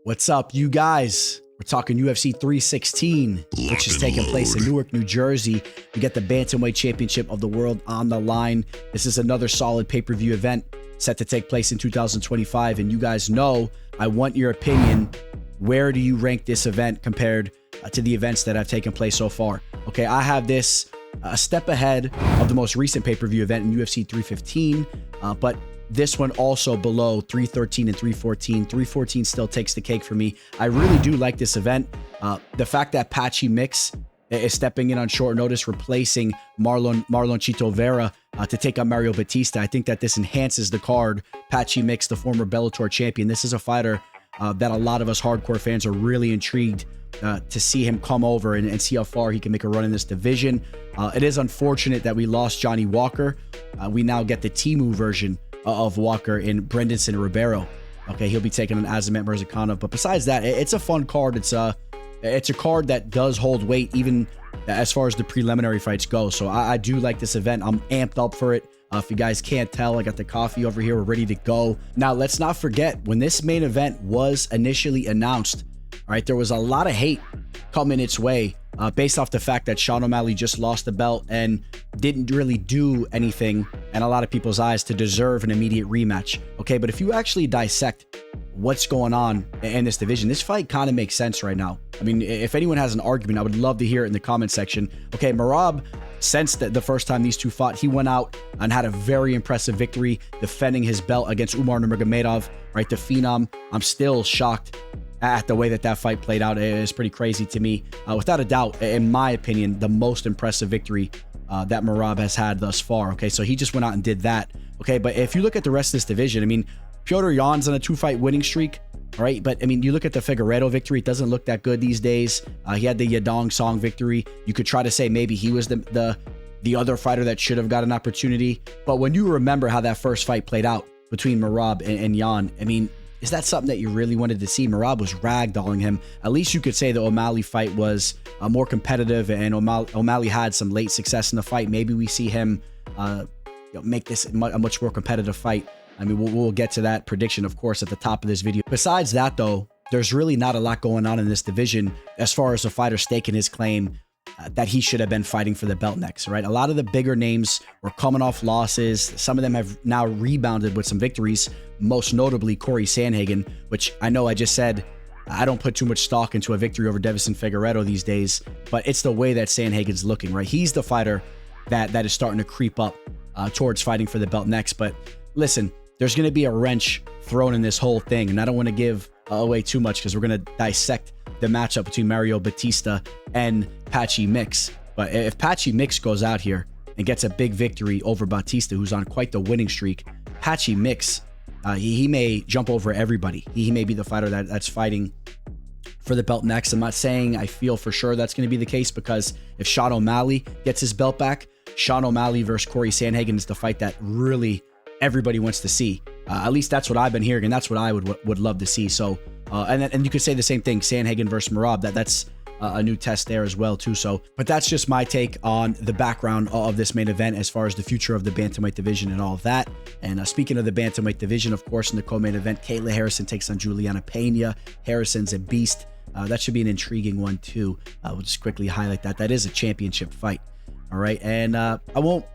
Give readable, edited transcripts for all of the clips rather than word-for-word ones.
What's up, you guys? We're talking UFC 316, which is taking place in Newark, New Jersey. We get the Bantamweight Championship of the World on the line. This is another solid pay-per-view event set to take place in 2025. And you guys know, I want your opinion. Where do you rank this event compared to the events that have taken place so far? Okay, I have this a step ahead of the most recent pay-per-view event in UFC 315, but this one also below 313 and 314. 314 still takes the cake for me. I really do like this event. The fact that Patchy Mix is stepping in on short notice, replacing Marlon Chito Vera to take on Mario Bautista. I think that this enhances the card. Patchy Mix, the former Bellator champion. This is a fighter that a lot of us hardcore fans are really intrigued to see him come over and see how far he can make a run in this division. It is unfortunate that we lost Johnny Walker. We now get the Timu version of Walker in Brendson and Ribeiro. Okay, he'll be taking on Azamat Murzakanov. But besides that, it's a fun card. It's a card that does hold weight, even as far as the preliminary fights go. So I do like this event. I'm amped up for it. If you guys can't tell, I got the coffee over here. We're ready to go. Now, let's not forget, when this main event was initially announced, all right, there was a lot of hate coming its way based off the fact that Sean O'Malley just lost the belt and didn't really do anything in a lot of people's eyes to deserve an immediate rematch. Okay, but if you actually dissect what's going on in this division, this fight kind of makes sense right now. I mean, if anyone has an argument, I would love to hear it in the comment section. Okay, Merab, since the first time these two fought, he went out and had a very impressive victory defending his belt against Umar Nurmagomedov, right, the Phenom. I'm still shocked at the way that fight played out. It is pretty crazy to me. Without a doubt, in my opinion, the most impressive victory that Merab has had thus far. Okay, so he just went out and did that. Okay, but if you look at the rest of this division, I mean, Petr Yan's on a 2-fight winning streak, all right? But, I mean, you look at the Figueiredo victory, it doesn't look that good these days. He had the Yadong Song victory. You could try to say maybe he was the other fighter that should have got an opportunity. But when you remember how that first fight played out between Merab and Yan, I mean, is that something that you really wanted to see? Merab was ragdolling him. At least you could say the O'Malley fight was more competitive, and O'Malley had some late success in the fight. Maybe we see him make this a much more competitive fight. I mean, we'll get to that prediction, of course, at the top of this video. Besides that, though, there's really not a lot going on in this division as far as a fighter staking his claim that he should have been fighting for the belt next, right? A lot of the bigger names were coming off losses. Some of them have now rebounded with some victories, most notably Corey Sandhagen, which I know I just said I don't put too much stock into a victory over Deiveson Figueiredo these days, but it's the way that Sandhagen's looking, right? He's the fighter that is starting to creep up towards fighting for the belt next. But listen, there's going to be a wrench thrown in this whole thing, and I don't want to give away too much because we're going to dissect the matchup between Mario Bautista and Patchy Mix. But if Patchy Mix goes out here and gets a big victory over Bautista, who's on quite the winning streak, Patchy Mix, he may jump over everybody. He may be the fighter that's fighting for the belt next. I'm not saying I feel for sure that's going to be the case, because if Sean O'Malley gets his belt back, Sean O'Malley versus Corey Sandhagen is the fight that really everybody wants to see. At least that's what I've been hearing, and that's what I would love to see. So, and you could say the same thing, Sandhagen versus Merab. That's a new test there as well too. So, but that's just my take on the background of this main event as far as the future of the bantamweight division and all of that. And speaking of the bantamweight division, of course, in the co-main event, Kayla Harrison takes on Julianna Peña. Harrison's a beast. That should be an intriguing one too. We'll just quickly highlight that. That is a championship fight. All right, and I won't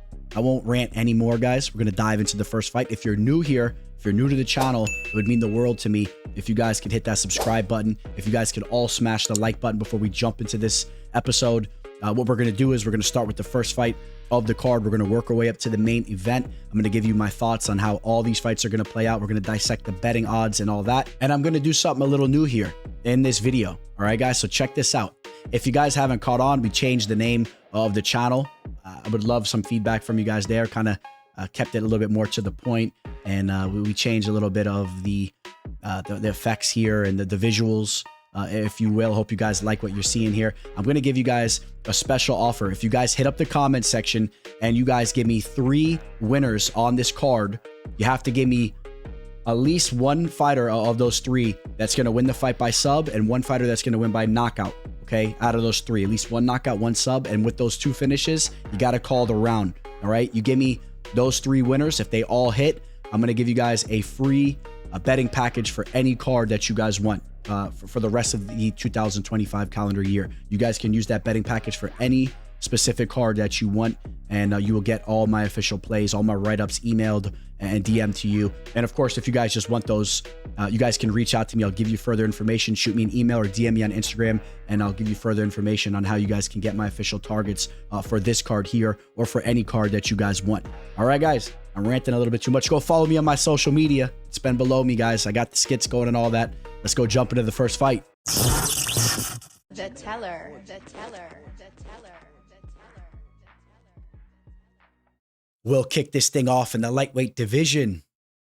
rant anymore, guys. We're going to dive into the first fight. If you're new here, if you're new to the channel, it would mean the world to me if you guys could hit that subscribe button. If you guys could all smash the like button before we jump into this episode. What we're going to do is we're going to start with the first fight of the card. We're going to work our way up to the main event. I'm going to give you my thoughts on how all these fights are going to play out. We're going to dissect the betting odds and all that. And I'm going to do something a little new here in this video. All right, guys, so check this out. If you guys haven't caught on, we changed the name of the channel. I would love some feedback from you guys there. Kind of kept it a little bit more to the point, and we changed a little bit of the effects here and the visuals, if you will. Hope you guys like what you're seeing here. I'm going to give you guys a special offer. If you guys hit up the comment section and you guys give me 3 winners on this card, you have to give me at least one fighter of those 3 that's going to win the fight by sub, and one fighter that's going to win by knockout. Okay, out of those 3, at least one knockout, one sub, and with those 2 finishes, you got to call the round. All right, you give me those 3 winners. If they all hit, I'm going to give you guys a free betting package for any card that you guys want. for the rest of the 2025 calendar year. You guys can use that betting package for any specific card that you want, and you will get all my official plays, all my write-ups emailed and DM to you. And of course, if you guys just want those, you guys can reach out to me. I'll give you further information. Shoot me an email or DM me on Instagram, and I'll give you further information on how you guys can get my official targets for this card here or for any card that you guys want. All right, guys, I'm ranting a little bit too much. Go follow me on my social media. It's been below me, guys. I got the skits going and all that. Let's go jump into the first fight. The teller. We'll kick this thing off in the lightweight division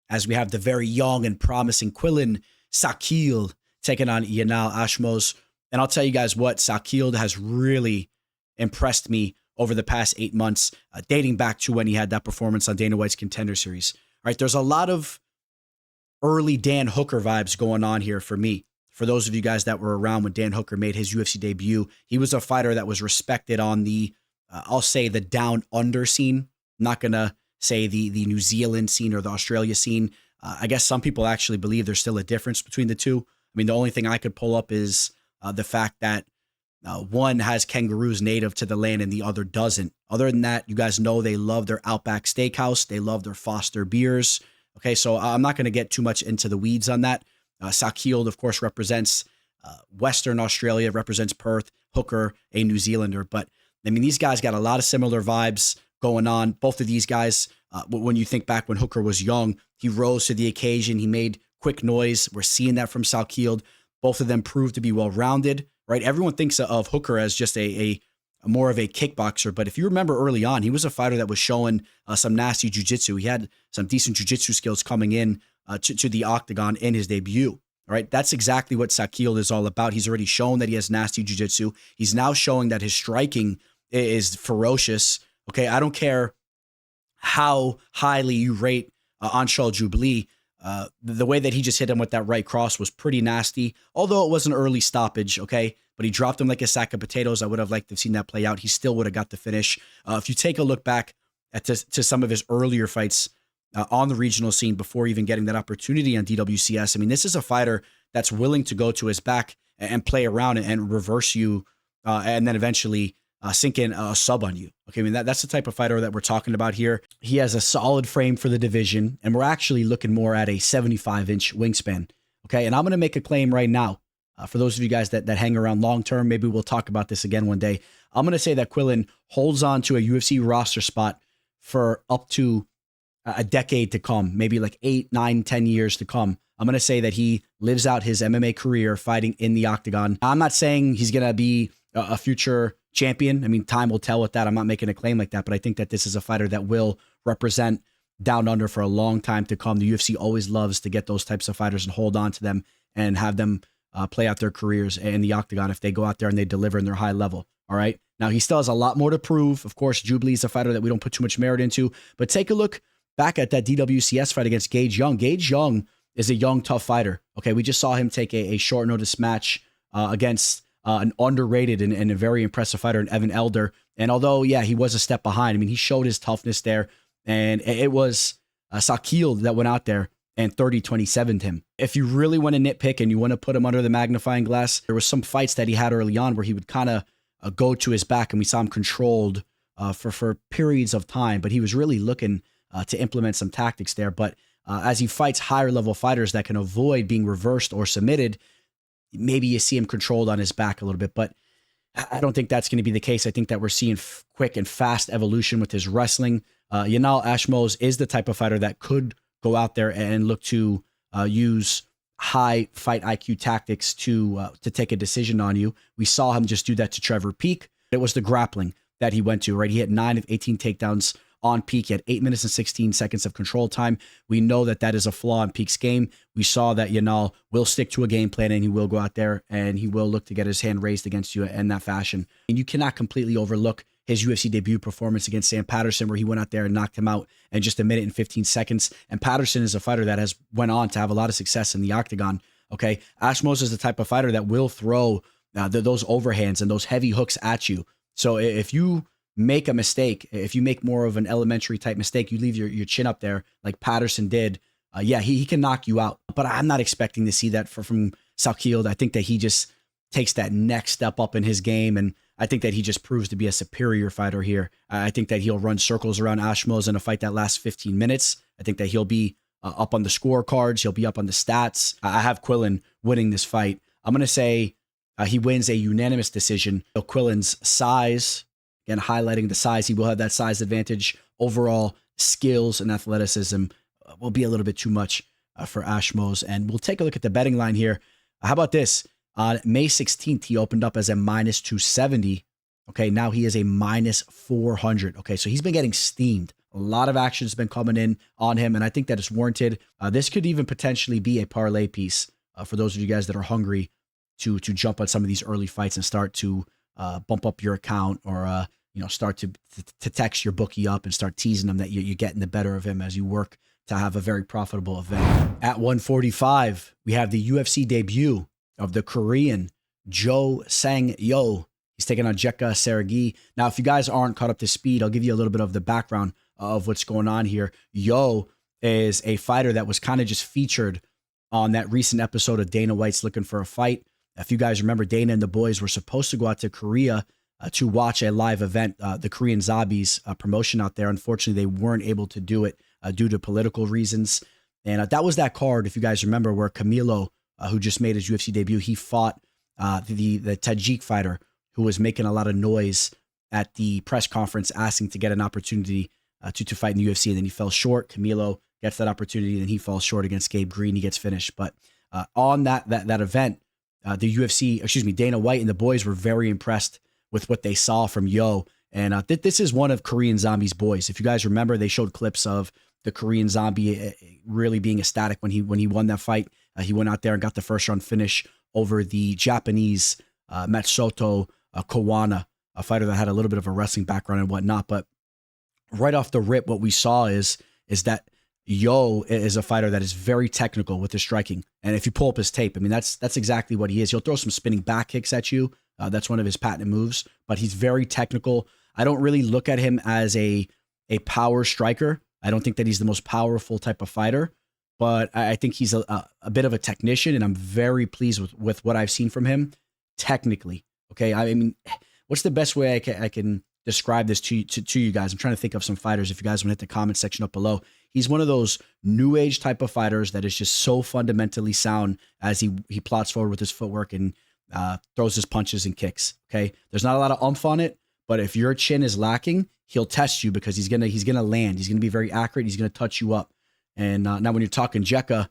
as we have the very young and promising Quillan Salkilld taking on Yanal Ashmouz. And I'll tell you guys what, Salkilld has really impressed me over the past 8 months, dating back to when he had that performance on Dana White's Contender Series. All right, there's a lot of early Dan Hooker vibes going on here for me. For those of you guys that were around when Dan Hooker made his UFC debut, he was a fighter that was respected on the, I'll say the down under scene. I'm not going to say the New Zealand scene or the Australia scene. I guess some people actually believe there's still a difference between the two. I mean, the only thing I could pull up is the fact that one has kangaroos native to the land and the other doesn't. Other than that, you guys know they love their Outback Steakhouse. They love their Foster beers. Okay, so I'm not going to get too much into the weeds on that. Salkilld, of course, represents Western Australia, represents Perth. Hooker, a New Zealander. But, I mean, these guys got a lot of similar vibes going on. Both of these guys, when you think back when Hooker was young, he rose to the occasion. He made quick noise. We're seeing that from Salkilld. Both of them proved to be well-rounded, right? Everyone thinks of Hooker as just a more of a kickboxer, but if you remember early on, he was a fighter that was showing some nasty jiu-jitsu. He had some decent jiu-jitsu skills coming in to the octagon in his debut. All right, that's exactly what Salkilld is all about. He's already shown that he has nasty jiu-jitsu. He's now showing that his striking is ferocious. Okay, I don't care how highly you rate Anshul Jubilee. The way that he just hit him with that right cross was pretty nasty, although it was an early stoppage, okay? But he dropped him like a sack of potatoes. I would have liked to have seen that play out. He still would have got the finish. If you take a look back to some of his earlier fights on the regional scene before even getting that opportunity on DWCS, I mean, this is a fighter that's willing to go to his back and play around and reverse you and then eventually sink in a sub on you. Okay, I mean, that's the type of fighter that we're talking about here. He has a solid frame for the division, and we're actually looking more at a 75-inch wingspan. Okay, and I'm going to make a claim right now. For those of you guys that hang around long-term, maybe we'll talk about this again one day. I'm going to say that Quillan holds on to a UFC roster spot for up to a decade to come, maybe like 8, 9, 10 years to come. I'm going to say that he lives out his MMA career fighting in the octagon. I'm not saying he's going to be a future champion. I mean, time will tell with that. I'm not making a claim like that, but I think that this is a fighter that will represent down under for a long time to come. The UFC always loves to get those types of fighters and hold on to them and have them play out their careers in the octagon if they go out there and they deliver in their high level. All right. Now, he still has a lot more to prove. Of course, Jubilee is a fighter that we don't put too much merit into, but take a look back at that DWCS fight against Gage Young. Gage Young is a young, tough fighter. Okay. We just saw him take a short notice match against an underrated and a very impressive fighter in Evan Elder. And although, yeah, he was a step behind, I mean, he showed his toughness there. And it was Salkilld that went out there and 30-27'd him. If you really want to nitpick and you want to put him under the magnifying glass, there was some fights that he had early on where he would kind of go to his back, and we saw him controlled for periods of time. But he was really looking to implement some tactics there. But as he fights higher level fighters that can avoid being reversed or submitted, maybe you see him controlled on his back a little bit, but I don't think that's going to be the case. I think that we're seeing quick and fast evolution with his wrestling. Yanal Ashmouz is the type of fighter that could go out there and look to use high fight IQ tactics to take a decision on you. We saw him just do that to Trevor Peek. It was the grappling that he went to, right? He had 9 of 18 takedowns on Peek. He had 8 minutes and 16 seconds of control time. We know that that is a flaw in Peek's game. We saw that Yanal will stick to a game plan and he will go out there and he will look to get his hand raised against you in that fashion. And you cannot completely overlook his UFC debut performance against Sam Patterson, where he went out there and knocked him out in just 1 minute and 15 seconds. And Patterson is a fighter that has went on to have a lot of success in the octagon. Okay, Ashmouz is the type of fighter that will throw those overhands and those heavy hooks at you. So if you make a mistake, if you make more of an elementary type mistake, you leave your chin up there like Patterson did, yeah, he can knock you out. But I'm not expecting to see that from Salkilld. I think that he just takes that next step up in his game, and I think that he just proves to be a superior fighter here. I think that he'll run circles around Ashmouz in a fight that lasts 15 minutes. I think that he'll be up on the scorecards. He'll be up on the stats. I have Quillan winning this fight. I'm going to say he wins a unanimous decision. Quillan's size, again, highlighting the size, he will have that size advantage. Overall skills and athleticism will be a little bit too much for Ashmouz. And we'll take a look at the betting line here. How about this? On May 16th, he opened up as a minus 270. Okay, now he is a minus 400. Okay, so he's been getting steamed. A lot of action has been coming in on him, and I think that it's warranted. This could even potentially be a parlay piece for those of you guys that are hungry to jump on some of these early fights and start to bump up your account, or start to text your bookie up and start teasing them that you're getting the better of him as you work to have a very profitable event. At 145, we have the UFC debut of the Korean Jo Sang-yo. He's taking on Jeka Saragih. Now, if you guys aren't caught up to speed, I'll give you a little bit of the background of what's going on here. Yo is a fighter that was kind of just featured on that recent episode of Dana White's Looking for a Fight. If you guys remember, Dana and the boys were supposed to go out to Korea to watch a live event, the Korean Zombies promotion out there. Unfortunately, they weren't able to do it due to political reasons. And that was that card, if you guys remember, where Camilo, who just made his UFC debut, he fought the Tajik fighter who was making a lot of noise at the press conference asking to get an opportunity to fight in the UFC. And then he fell short. Camilo gets that opportunity, and he falls short against Gabe Green. He gets finished. But on that event, the UFC, Dana White and the boys were very impressed with what they saw from Yo. And this is one of Korean Zombie's boys. If you guys remember, they showed clips of the Korean Zombie really being ecstatic when he won that fight. He went out there and got the first round finish over the Japanese Matsuto Kawana, a fighter that had a little bit of a wrestling background and whatnot. But right off the rip, what we saw is that Yo is a fighter that is very technical with his striking. And if you pull up his tape, I mean, that's exactly what he is. He'll throw some spinning back kicks at you. That's one of his patent moves, but he's very technical. I don't really look at him as a power striker. I don't think that he's the most powerful type of fighter, but I think he's a bit of a technician, and I'm very pleased with what I've seen from him technically. Okay, I mean, what's the best way I can describe this to you guys? I'm trying to think of some fighters. If you guys want to hit the comment section up below, he's one of those new age type of fighters that is just so fundamentally sound as he plots forward with his footwork and throws his punches and kicks. Okay, there's not a lot of oomph on it, but if your chin is lacking, he'll test you because he's gonna land. He's gonna be very accurate. He's gonna touch you up. And now when you're talking Jeka,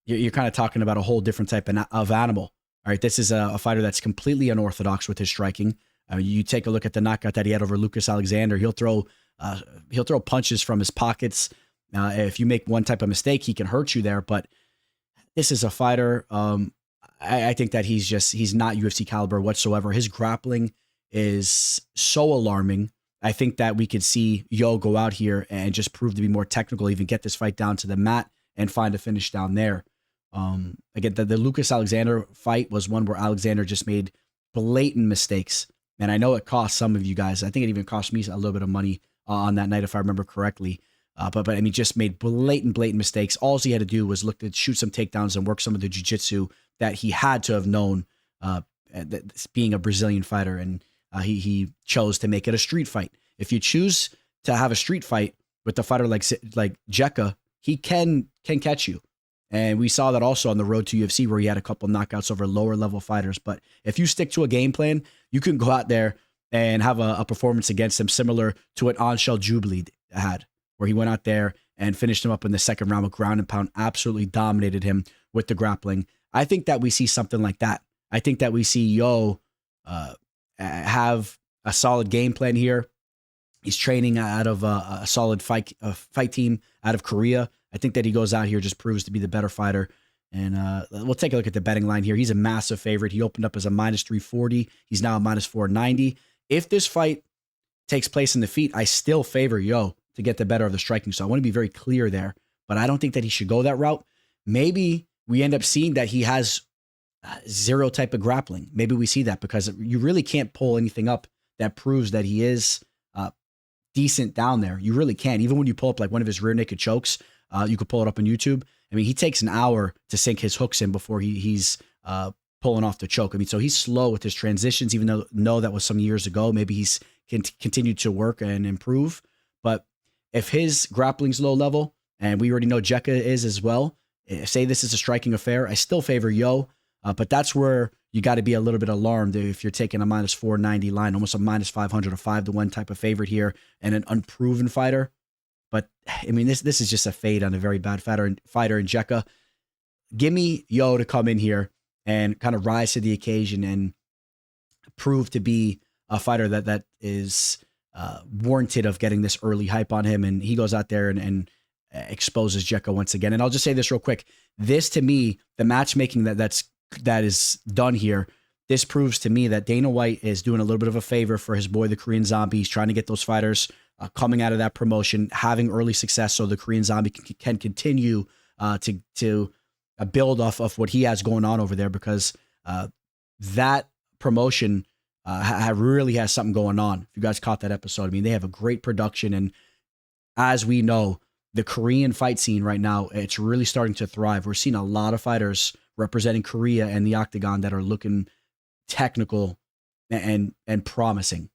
you're kind of talking about a whole different type of animal. All right, this is a fighter that's completely unorthodox with his striking. You take a look at the knockout that he had over Lucas Alexander. He'll throw punches from his pockets. If you make one type of mistake, he can hurt you there. But this is a fighter. I think that he's not UFC caliber whatsoever. His grappling is so alarming. I think that we could see Yo go out here and just prove to be more technical, even get this fight down to the mat and find a finish down there. Again, the Lucas Alexander fight was one where Alexander just made blatant mistakes. And I know it cost some of you guys. I think it even cost me a little bit of money on that night, if I remember correctly. But I mean, just made blatant mistakes. All he had to do was look to shoot some takedowns and work some of the jiu-jitsu that he had to have known, being a Brazilian fighter. And he chose to make it a street fight. If you choose to have a street fight with a fighter like Jeka, he can catch you. And we saw that also on the road to UFC, where he had a couple knockouts over lower level fighters. But if you stick to a game plan, you can go out there and have a performance against him similar to what Anshel Jubilee had, where he went out there and finished him up in the second round with ground and pound, absolutely dominated him with the grappling. I think that we see something like that. I think that we see Yo have a solid game plan here. He's training out of a solid fight team out of Korea. I think that he goes out here, just proves to be the better fighter. And we'll take a look at the betting line here. He's a massive favorite. He opened up as a minus 340. He's now a minus 490. If this fight takes place in the feet, I still favor Yo to get the better of the striking. So I want to be very clear there. But I don't think that he should go that route. Maybe we end up seeing that he has zero type of grappling. Maybe we see that because you really can't pull anything up that proves that he is decent down there. You really can't. Even when you pull up like one of his rear naked chokes, you could pull it up on YouTube. I mean, he takes an hour to sink his hooks in before he's pulling off the choke. I mean, so he's slow with his transitions, even though no, that was some years ago. Maybe he's continued to work and improve. But if his grappling's low level, and we already know Jeka is as well, say this is a striking affair, I still favor Yo. But that's where you got to be a little bit alarmed if you're taking a minus 490 line, almost a minus 500, a 5-1 type of favorite here, and an unproven fighter. But I mean, this is just a fade on a very bad fighter in Jeka. Give me Yo to come in here and kind of rise to the occasion and prove to be a fighter that is warranted of getting this early hype on him. And he goes out there and exposes Jeka once again. And I'll just say this real quick. This, to me, the matchmaking that is done here, this proves to me that Dana White is doing a little bit of a favor for his boy, the Korean Zombie. He's trying to get those fighters coming out of that promotion, having early success so the Korean Zombie can continue to build off of what he has going on over there, because that promotion really has something going on. If you guys caught that episode, I mean, they have a great production. And as we know, the Korean fight scene right now, it's really starting to thrive. We're seeing a lot of fighters representing Korea and the octagon that are looking technical and promising.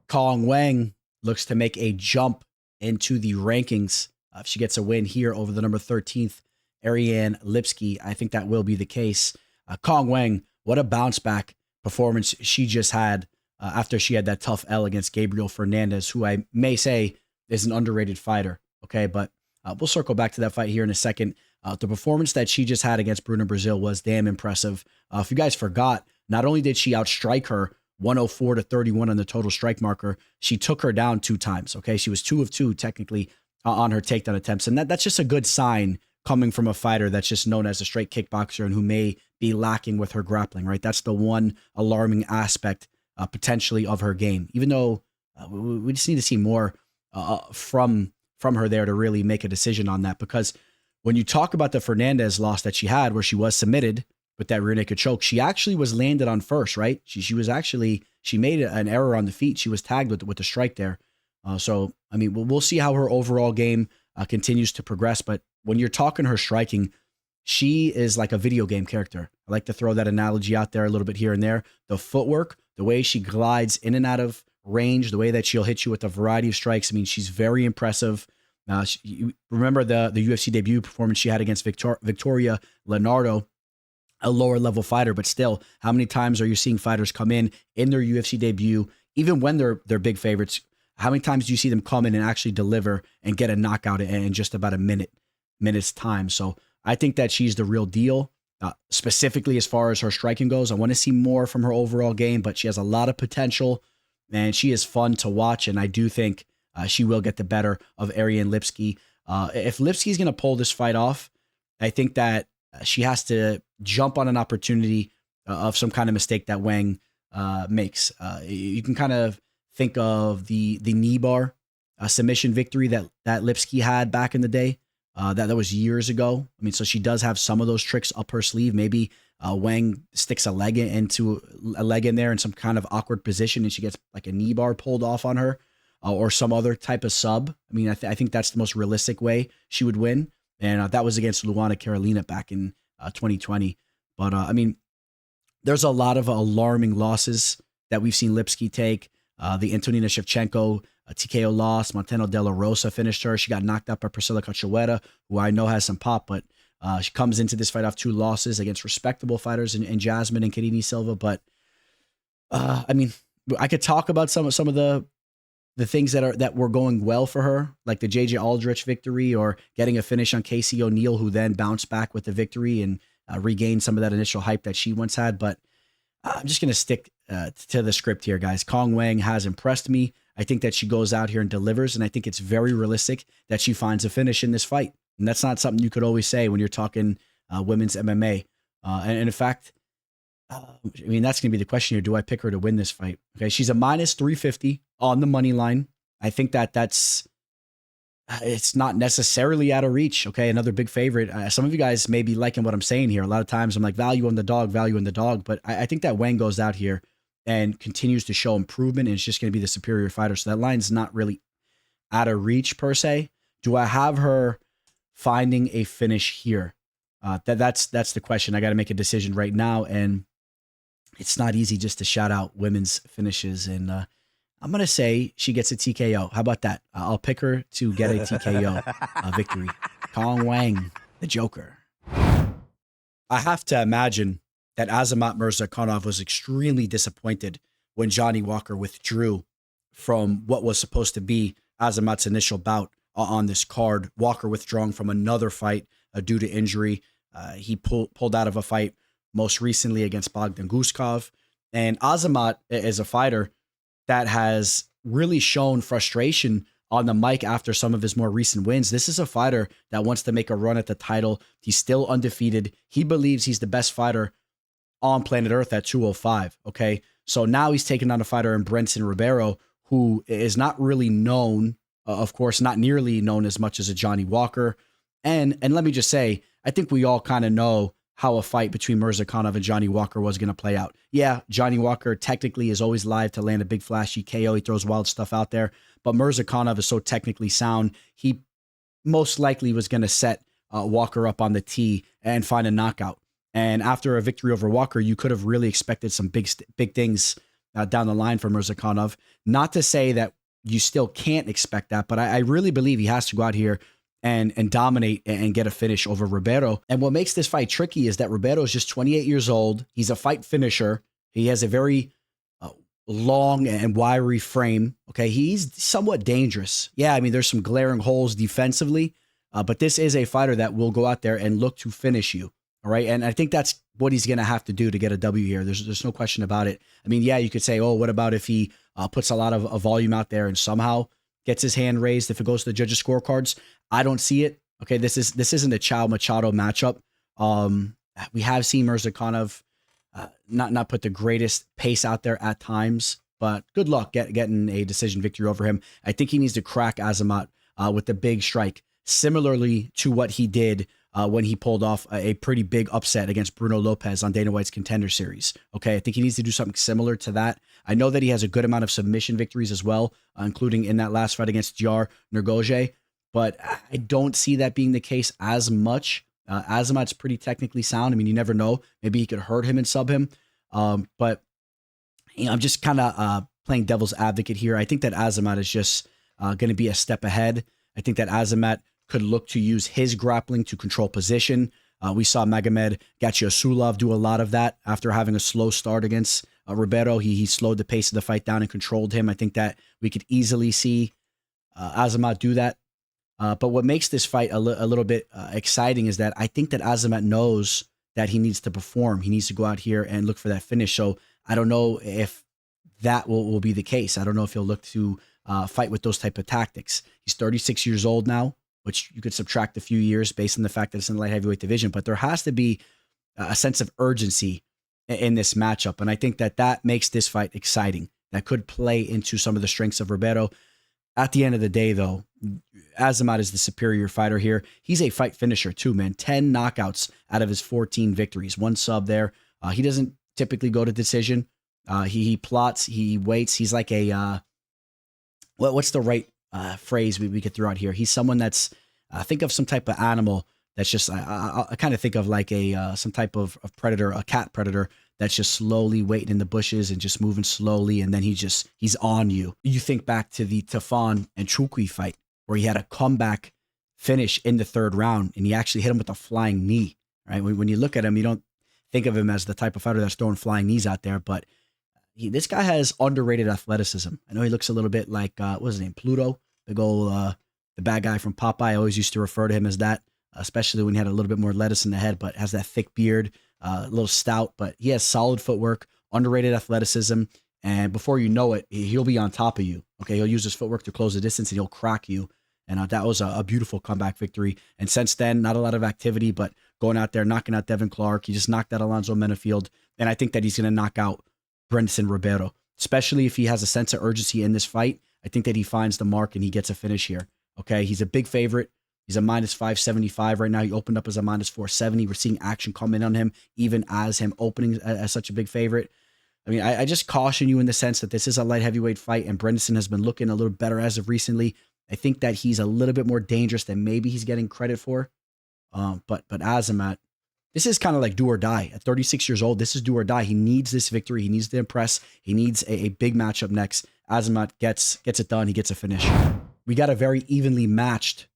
Cong Wang looks to make a jump into the rankings. If she gets a win here over the number 13th, Ariane Lipski, I think that will be the case. Cong Wang, what a bounce back performance she just had after she had that tough L against Gabriel Fernandez, who I may say is an underrated fighter. Okay, but we'll circle back to that fight here in a second. The performance that she just had against Bruno Brazil was damn impressive. If you guys forgot, not only did she outstrike her 104-31 on the total strike marker, she took her down 2 times. Okay, she was 2 of 2 technically on her takedown attempts, and that's just a good sign coming from a fighter that's just known as a straight kickboxer and who may be lacking with her grappling. Right, that's the one alarming aspect potentially of her game. Even though we just need to see more from her there to really make a decision on that, because when you talk about the Fernandez loss that she had, where she was submitted with that rear naked choke, she actually was landed on first, right? She made an error on the feet. She was tagged with the strike there. So, I mean, we'll see how her overall game continues to progress. But when you're talking her striking, she is like a video game character. I like to throw that analogy out there a little bit here and there. The footwork, the way she glides in and out of range, the way that she'll hit you with a variety of strikes. I mean, she's very impressive. You remember the UFC debut performance she had against Victoria Leonardo, a lower level fighter, but still, how many times are you seeing fighters come in their UFC debut, even when they're big favorites? How many times do you see them come in and actually deliver and get a knockout in just about a minute's time? So I think that she's the real deal. Specifically as far as her striking goes, I want to see more from her overall game, but she has a lot of potential and she is fun to watch. And I do think she will get the better of Ariane Lipski. If Lipski's going to pull this fight off, I think that she has to jump on an opportunity of some kind of mistake that Wang makes. You can kind of think of the knee bar submission victory that Lipski had back in the day. That was years ago. I mean, so she does have some of those tricks up her sleeve. Maybe Wang sticks a leg in there in some kind of awkward position, and she gets like a knee bar pulled off on her. Or some other type of sub. I mean, I think that's the most realistic way she would win. And that was against Luana Carolina back in 2020. But, I mean, there's a lot of alarming losses that we've seen Lipski take. The Antonina Shevchenko TKO loss. Montano De La Rosa finished her. She got knocked out by Priscilla Cachoeira, who I know has some pop, but she comes into this fight off 2 losses against respectable fighters in Jasmine and Karine Silva. But, I mean, I could talk about some of the things that were going well for her, like the JJ Aldrich victory or getting a finish on Casey O'Neill, who then bounced back with the victory and regained some of that initial hype that she once had. But I'm just going to stick to the script here, guys. Cong Wang has impressed me. I think that she goes out here and delivers, and I think it's very realistic that she finds a finish in this fight. And that's not something you could always say when you're talking women's MMA. And in fact, I mean, that's going to be the question here. Do I pick her to win this fight? Okay, she's a minus 350 on the money line. I think it's not necessarily out of reach. Okay, another big favorite. Some of you guys may be liking what I'm saying here. A lot of times I'm like, value on the dog. But I think that Wang goes out here and continues to show improvement, and it's just going to be the superior fighter. So that line's not really out of reach per se. Do I have her finding a finish here? That's the question. I got to make a decision right now, and it's not easy just to shout out women's finishes. And I'm gonna say she gets a TKO. How about that? I'll pick her to get a TKO victory. Cong Wang, the Joker. I have to imagine that Azamat Murzakanov was extremely disappointed when Johnny Walker withdrew from what was supposed to be Azamat's initial bout on this card. Walker withdrawing from another fight due to injury. He pulled out of a fight most recently against Bogdan Guskov. And Azamat is a fighter that has really shown frustration on the mic after some of his more recent wins. This is a fighter that wants to make a run at the title. He's still undefeated. He believes he's the best fighter on planet Earth at 205. Okay. So now he's taking on a fighter in Brendson Ribeiro, who is not really known, of course, not nearly known as much as a Johnny Walker. And let me just say, I think we all kind of know how a fight between Murzakanov and Johnny Walker was going to play out. Yeah, Johnny Walker technically is always live to land a big flashy KO. He throws wild stuff out there, but Murzakanov is so technically sound. He most likely was going to set Walker up on the tee and find a knockout. And after a victory over Walker, you could have really expected some big things down the line for Murzakanov. Not to say that you still can't expect that, but I really believe he has to go out here and dominate and get a finish over Ribeiro. And what makes this fight tricky is that Ribeiro is just 28 years old. He's a fight finisher. He has a very long and wiry frame. Okay, he's somewhat dangerous. Yeah, I mean, there's some glaring holes defensively, but this is a fighter that will go out there and look to finish you. All right, and I think that's what he's going to have to do to get a W here. There's no question about it. I mean, yeah, you could say, oh, what about if he puts a lot of volume out there and somehow gets his hand raised if it goes to the judges' scorecards? I don't see it. Okay, this isn't a Chow Machado matchup. We have seen Murzakanov not put the greatest pace out there at times, but good luck getting a decision victory over him. I think he needs to crack Azamat with the big strike, similarly to what he did when he pulled off a pretty big upset against Bruno Lopez on Dana White's Contender Series. Okay, I think he needs to do something similar to that. I know that he has a good amount of submission victories as well, including in that last fight against Jar Nergoje, but I don't see that being the case as much. Azamat's pretty technically sound. I mean, you never know. Maybe he could hurt him and sub him. But you know, I'm just kind of playing devil's advocate here. I think that Azamat is just going to be a step ahead. I think that Azamat could look to use his grappling to control position. We saw Magomed Gachiasulov do a lot of that after having a slow start against Ribeiro. He slowed the pace of the fight down and controlled him. I think that we could easily see Azamat do that. But what makes this fight a little bit exciting is that I think that Azamat knows that he needs to perform. He needs to go out here and look for that finish. So I don't know if that will be the case. I don't know if he'll look to fight with those type of tactics. He's 36 years old now, which you could subtract a few years based on the fact that it's in the light heavyweight division. But there has to be a sense of urgency in this matchup. And I think that makes this fight exciting. That could play into some of the strengths of Ribeiro. At the end of the day, though, Azamat is the superior fighter here. He's a fight finisher too, man. 10 knockouts out of his 14 victories. One sub there. He doesn't typically go to decision. He plots. He waits. He's like a what's the right phrase we could throw out here? He's someone that's think of some type of animal that's just I kind of think of like a some type of predator, a cat predator that's just slowly waiting in the bushes and just moving slowly, and then he's on you. You think back to the Tafon and Chukwi fight where he had a comeback finish in the third round, and he actually hit him with a flying knee. Right? When you look at him, you don't think of him as the type of fighter that's throwing flying knees out there, but this guy has underrated athleticism. I know he looks a little bit like what was his name, Pluto, big old the bad guy from Popeye. I always used to refer to him as that, especially when he had a little bit more lettuce in the head, but has that thick beard. A little stout, but he has solid footwork, underrated athleticism, and before you know it, he'll be on top of you. Okay, he'll use his footwork to close the distance, and he'll crack you. And that was a beautiful comeback victory. And since then, not a lot of activity, but going out there, knocking out Devin Clark. He just knocked out Alonzo Menafield, and I think that he's going to knock out Brendson Ribeiro, especially if he has a sense of urgency in this fight. I think that he finds the mark and he gets a finish here. Okay, he's a big favorite. He's a minus 575 right now. He opened up as a minus 470. We're seeing action come in on him, even as him opening as such a big favorite. I mean, I just caution you in the sense that this is a light heavyweight fight, and Brendson has been looking a little better as of recently. I think that he's a little bit more dangerous than maybe he's getting credit for. But Azamat, this is kind of like do or die. At 36 years old, this is do or die. He needs this victory. He needs to impress. He needs a big matchup next. Azamat gets it done. He gets a finish. We got a very evenly matched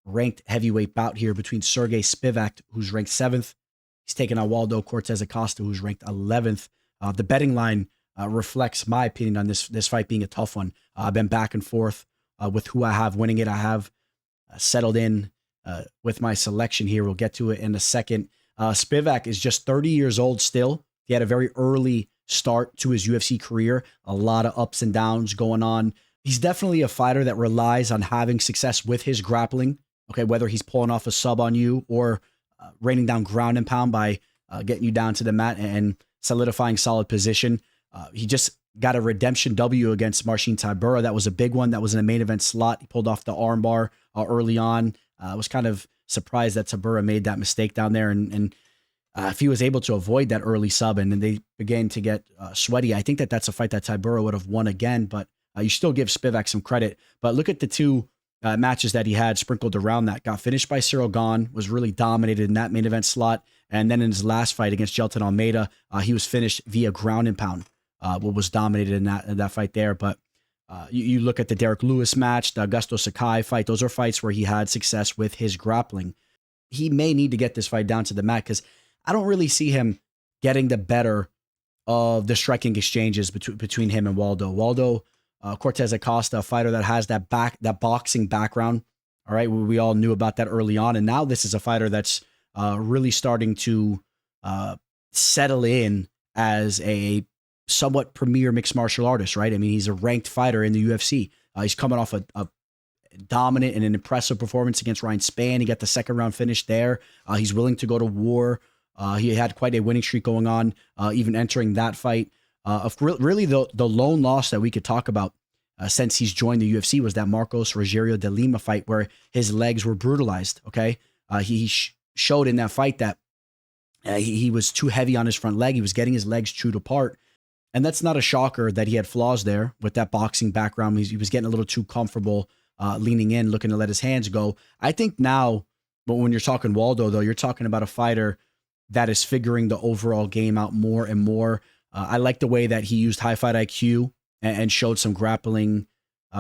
ranked heavyweight bout here between Serghei Spivac, who's ranked 7th. He's taking on Waldo Cortes-Acosta, who's ranked 11th. The betting line reflects my opinion on this fight being a tough one. I've been back and forth with who I have winning it. I have settled in with my selection here. We'll get to it in a second. Spivac is just 30 years old still. He had a very early start to his UFC career. A lot of ups and downs going on. He's definitely a fighter that relies on having success with his grappling. Okay, whether he's pulling off a sub on you or raining down ground and pound by getting you down to the mat and solidifying solid position. He just got a redemption W against Marcin Tybura. That was a big one. That was in a main event slot. He pulled off the armbar early on. I was kind of surprised that Tybura made that mistake down there. And if he was able to avoid that early sub and then they began to get sweaty, I think that's a fight that Tybura would have won again. But you still give Spivac some credit. But look at the two matches that he had sprinkled around that. Got finished by Saragih, was really dominated in that main event slot. And then in his last fight against Jelton Almeida, he was finished via ground and pound. What was dominated in that fight there. But you look at the Derek Lewis match, the Augusto Sakai fight. Those are fights where he had success with his grappling. He may need to get this fight down to the mat because I don't really see him getting the better of the striking exchanges between him and Waldo. Waldo Cortes-Acosta, a fighter that has that boxing background. All right, we all knew about that early on, and now this is a fighter that's really starting to settle in as a somewhat premier mixed martial artist, right? I mean, he's a ranked fighter in the UFC. He's coming off a dominant and an impressive performance against Ryan Spann. He got the second round finish there. He's willing to go to war. He had quite a winning streak going on, even entering that fight. Really, the lone loss that we could talk about since he's joined the UFC was that Marcos Rogério de Lima fight where his legs were brutalized, okay? He showed in that fight that he was too heavy on his front leg. He was getting his legs chewed apart. And that's not a shocker that he had flaws there with that boxing background. He was getting a little too comfortable leaning in, looking to let his hands go. I think now, but when you're talking Waldo, though, you're talking about a fighter that is figuring the overall game out more and more. I like the way that he used high fight IQ and showed some grappling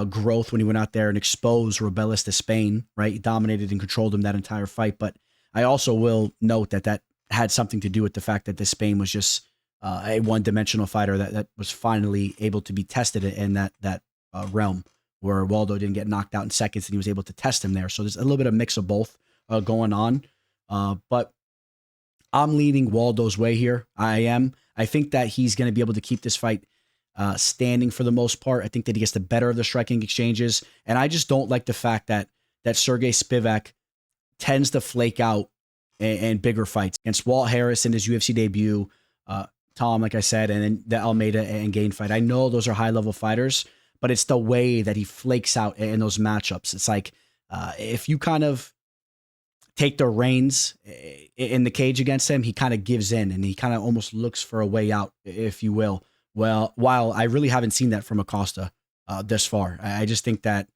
growth when he went out there and exposed Rubeles de Spain, right? He dominated and controlled him that entire fight. But I also will note that had something to do with the fact that Spain was just a one-dimensional fighter that was finally able to be tested in that realm where Waldo didn't get knocked out in seconds and he was able to test him there. So there's a little bit of mix of both going on. But I'm leaning Waldo's way here. I am. I think that he's going to be able to keep this fight standing for the most part. I think that he gets the better of the striking exchanges. And I just don't like the fact that Serghei Spivac tends to flake out in bigger fights. Against Walt Harris in his UFC debut, Tom, like I said, and then the Almeida and Gain fight. I know those are high-level fighters, but it's the way that he flakes out in those matchups. It's like if you kind of take the reins in the cage against him, he kind of gives in and he kind of almost looks for a way out, if you will. Well, while I really haven't seen that from Acosta this far, I just think that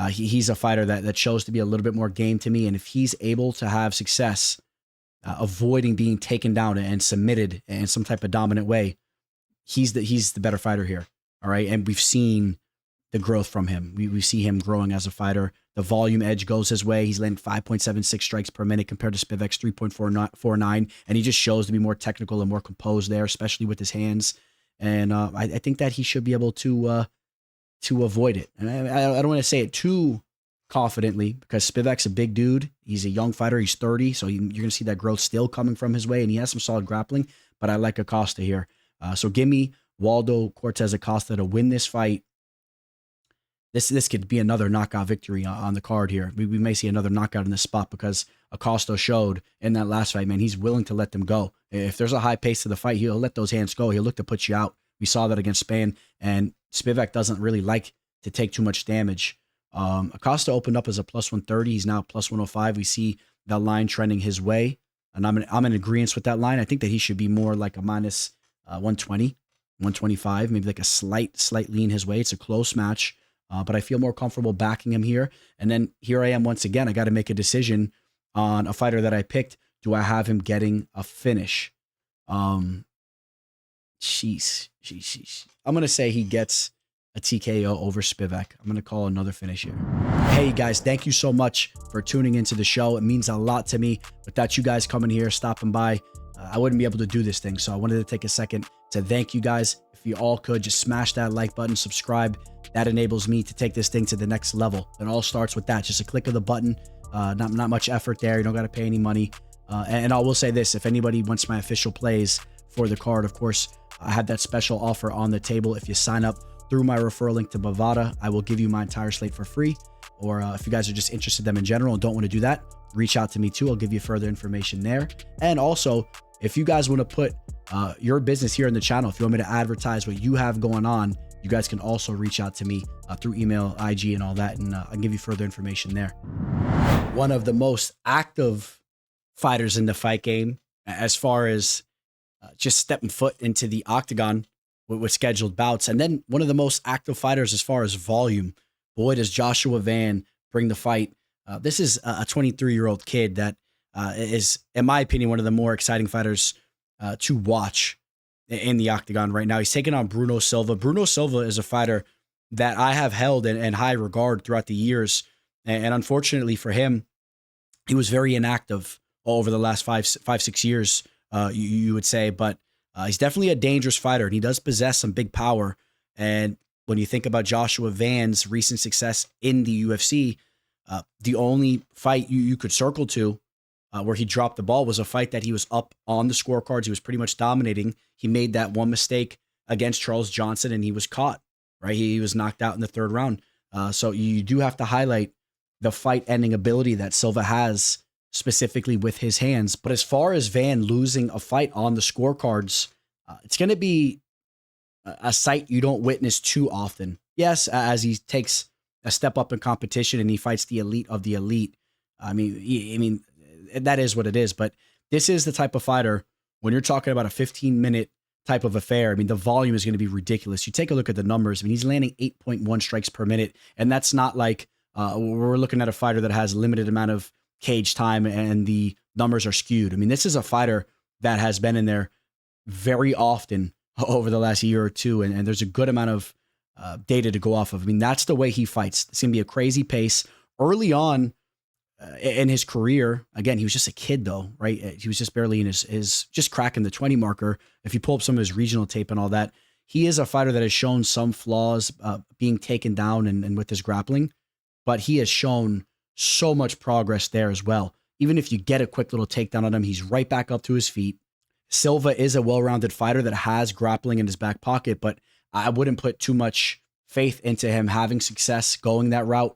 he's a fighter that shows to be a little bit more game to me. And if he's able to have success avoiding being taken down and submitted in some type of dominant way, he's the better fighter here. All right. And we've seen the growth from him. We see him growing as a fighter. The volume edge goes his way. He's landing 5.76 strikes per minute compared to Spivac's 3.49. And he just shows to be more technical and more composed there, especially with his hands. And I think that he should be able to avoid it. And I don't want to say it too confidently because Spivac's a big dude. He's a young fighter. He's 30. So you're going to see that growth still coming from his way. And he has some solid grappling. But I like Acosta here. So give me Waldo Cortes-Acosta to win this fight. This could be another knockout victory on the card here. We may see another knockout in this spot because Acosta showed in that last fight, man, he's willing to let them go. If there's a high pace to the fight, he'll let those hands go. He'll look to put you out. We saw that against Spann, and Spivac doesn't really like to take too much damage. Acosta opened up as a plus 130. He's now plus 105. We see that line trending his way, and I'm in agreement with that line. I think that he should be more like a minus 120, 125, maybe like a slight lean his way. It's a close match. But I feel more comfortable backing him here. And then here I am once again. I got to make a decision on a fighter that I picked do I have him getting a finish? Sheesh. I'm going to say he gets a TKO over Spivac. I'm going to call another finish here. Hey guys, thank you so much for tuning into the show. It means a lot to me. Without you guys coming here, stopping by, I wouldn't be able to do this thing. So I wanted to take a second to thank you guys. If you all could just smash that like button, subscribe. That enables me to take this thing to the next level. It all starts with that. Just a click of the button. Not much effort there. You don't got to pay any money. And I will say this, if anybody wants my official plays for the card, of course, I have that special offer on the table. If you sign up through my referral link to Bovada, I will give you my entire slate for free. Or if you guys are just interested in them in general and don't want to do that, reach out to me too. I'll give you further information there. And also, if you guys want to put your business here in the channel, if you want me to advertise what you have going on, you guys can also reach out to me through email, IG, and all that, and I'll give you further information there. One of the most active fighters in the fight game, as far as just stepping foot into the octagon with scheduled bouts, and then one of the most active fighters as far as volume. Boy, does Joshua Van bring the fight. This is a 23-year-old kid that is, in my opinion, one of the more exciting fighters to watch in the octagon right now. He's taking on Bruno Silva. Bruno Silva is a fighter that I have held in high regard throughout the years. And unfortunately for him, he was very inactive over the last five, 6 years, you would say. But he's definitely a dangerous fighter, and he does possess some big power. And when you think about Joshua Van's recent success in the UFC, the only fight you could circle to where he dropped the ball was a fight that he was up on the scorecards. He was pretty much dominating. He made that one mistake against Charles Johnson, and he was caught, right? He was knocked out in the third round. So you do have to highlight the fight-ending ability that Silva has, specifically with his hands. But as far as Van losing a fight on the scorecards, it's going to be a sight you don't witness too often. Yes, as he takes a step up in competition and he fights the elite of the elite. I mean, that is what it is. But this is the type of fighter, when you're talking about a 15-minute type of affair, I mean, the volume is going to be ridiculous. You take a look at the numbers. I mean, he's landing 8.1 strikes per minute. And that's not like we're looking at a fighter that has limited amount of cage time and the numbers are skewed. I mean, this is a fighter that has been in there very often over the last year or two. And there's a good amount of data to go off of. I mean, that's the way he fights. It's going to be a crazy pace. Early on in his career, again, he was just a kid though, right? He was just barely in his just cracking the 20 marker. If you pull up some of his regional tape and all that, he is a fighter that has shown some flaws being taken down and with his grappling, but he has shown so much progress there as well. Even if you get a quick little takedown on him, he's right back up to his feet. Silva is a well-rounded fighter that has grappling in his back pocket, but I wouldn't put too much faith into him having success going that route.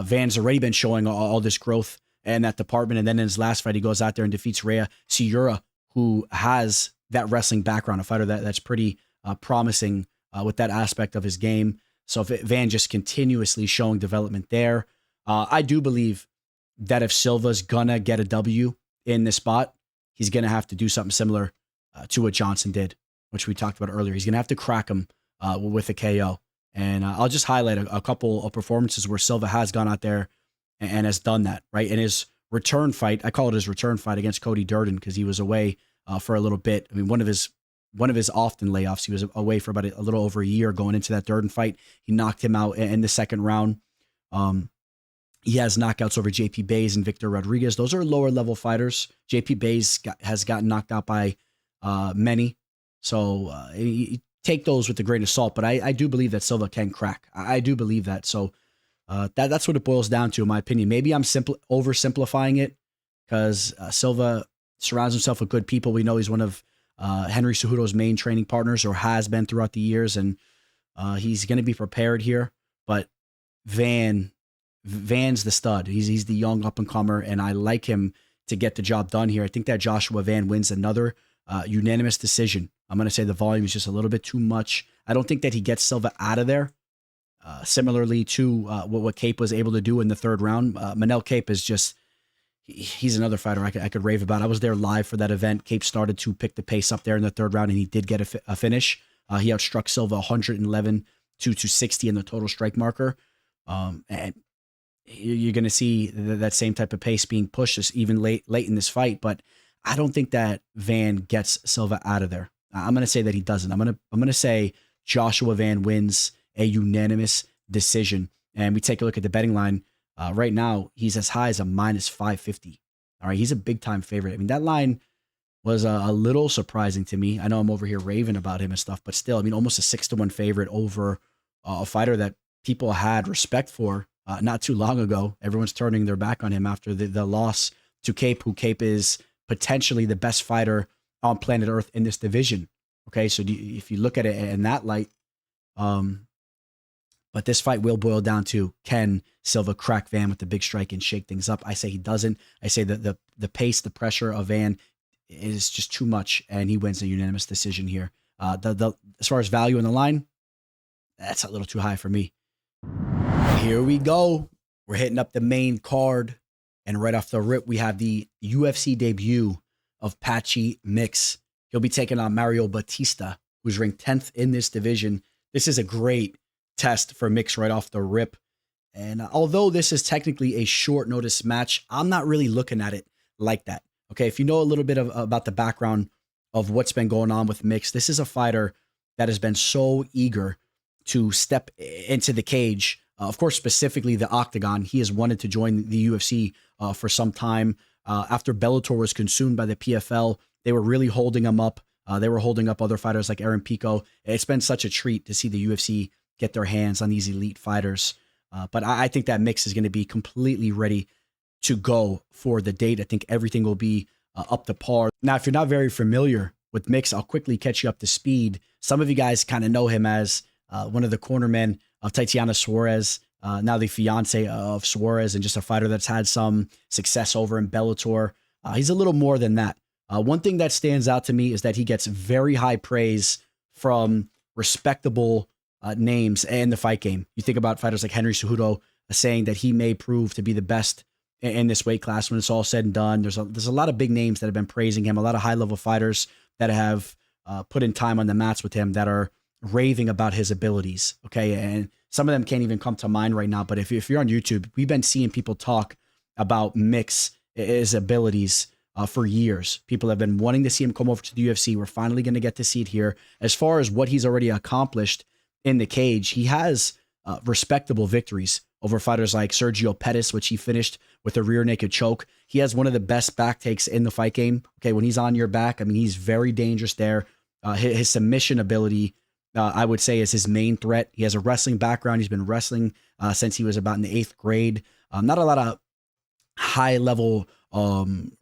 Van's already been showing all this growth in that department. And then in his last fight, he goes out there and defeats Rhea Ciura, who has that wrestling background, a fighter that's pretty promising with that aspect of his game. So if Van just continuously showing development there, I do believe that if Silva's gonna get a W in this spot, he's gonna have to do something similar to what Johnson did, which we talked about earlier. He's gonna have to crack him with a KO. And I'll just highlight a couple of performances where Silva has gone out there and has done that, right? In his return fight, I call it his return fight against Cody Durden because he was away for a little bit. I mean, one of his often layoffs, he was away for about a little over a year going into that Durden fight. He knocked him out in the second round. He has knockouts over JP Bays and Victor Rodriguez. Those are lower level fighters. JP Bays has gotten knocked out by many. So take those with a grain of salt, but I do believe that Silva can crack. I do believe that. So that's what it boils down to, in my opinion. Maybe I'm oversimplifying it because Silva surrounds himself with good people. We know he's one of Henry Cejudo's main training partners, or has been throughout the years, and he's going to be prepared here. But Van's the stud. He's the young up-and-comer, and I like him to get the job done here. I think that Joshua Van wins another unanimous decision. I'm going to say the volume is just a little bit too much. I don't think that he gets Silva out of there. Similarly to what Cape was able to do in the third round. Manel Cape is just, he's another fighter I could rave about. I was there live for that event. Cape started to pick the pace up there in the third round, and he did get a finish. He outstruck Silva 111 to 60 in the total strike marker. And you're going to see that same type of pace being pushed even late in this fight. But I don't think that Van gets Silva out of there. I'm going to say that he doesn't. I'm going to say Joshua Van wins a unanimous decision. And we take a look at the betting line. Right now, he's as high as a -550. All right, he's a big-time favorite. I mean, that line was a little surprising to me. I know I'm over here raving about him and stuff, but still, I mean, almost a 6-1 favorite over a fighter that people had respect for not too long ago. Everyone's turning their back on him after the loss to Cape, who Cape is potentially the best fighter on planet Earth in this division. Okay, so if you look at it in that light, but this fight will boil down to, can Silva crack Van with the big strike and shake things up? I say he doesn't. I say that the pace, the pressure of Van is just too much, and he wins a unanimous decision here. As far as value in the line, that's a little too high for me. Here we go. We're hitting up the main card, and right off the rip, we have the UFC debut of Patchy Mix. He'll be taking on Mario Bautista, who's ranked 10th in this division. This is a great test for Mix right off the rip. And although this is technically a short notice match, I'm not really looking at it like that. Okay, if you know a little bit about the background of what's been going on with Mix, this is a fighter that has been so eager to step into the cage. Of course, specifically the octagon. He has wanted to join the UFC for some time. After Bellator was consumed by the PFL, they were really holding him up. They were holding up other fighters like Aaron Pico. It's been such a treat to see the UFC get their hands on these elite fighters. But I think that Mix is going to be completely ready to go for the date. I think everything will be up to par. Now, if you're not very familiar with Mix, I'll quickly catch you up to speed. Some of you guys kind of know him as one of the cornermen of Tatiana Suarez, now the fiance of Suarez, and just a fighter that's had some success over in Bellator. He's a little more than that. One thing that stands out to me is that he gets very high praise from respectable names in the fight game. You think about fighters like Henry Cejudo saying that he may prove to be the best in this weight class when it's all said and done. There's a lot of big names that have been praising him, a lot of high-level fighters that have put in time on the mats with him that are raving about his abilities, okay? And some of them can't even come to mind right now, but if you're on YouTube, we've been seeing people talk about Mix, his abilities for years. People have been wanting to see him come over to the UFC. We're finally going to get to see it here. As far as what he's already accomplished in the cage, he has respectable victories over fighters like Sergio Pettis, which he finished with a rear naked choke. He has one of the best back takes in the fight game. Okay, when he's on your back, I mean, he's very dangerous there. His submission ability, I would say, is his main threat. He has a wrestling background. He's been wrestling since he was about in the 8th grade. Not a lot of high-level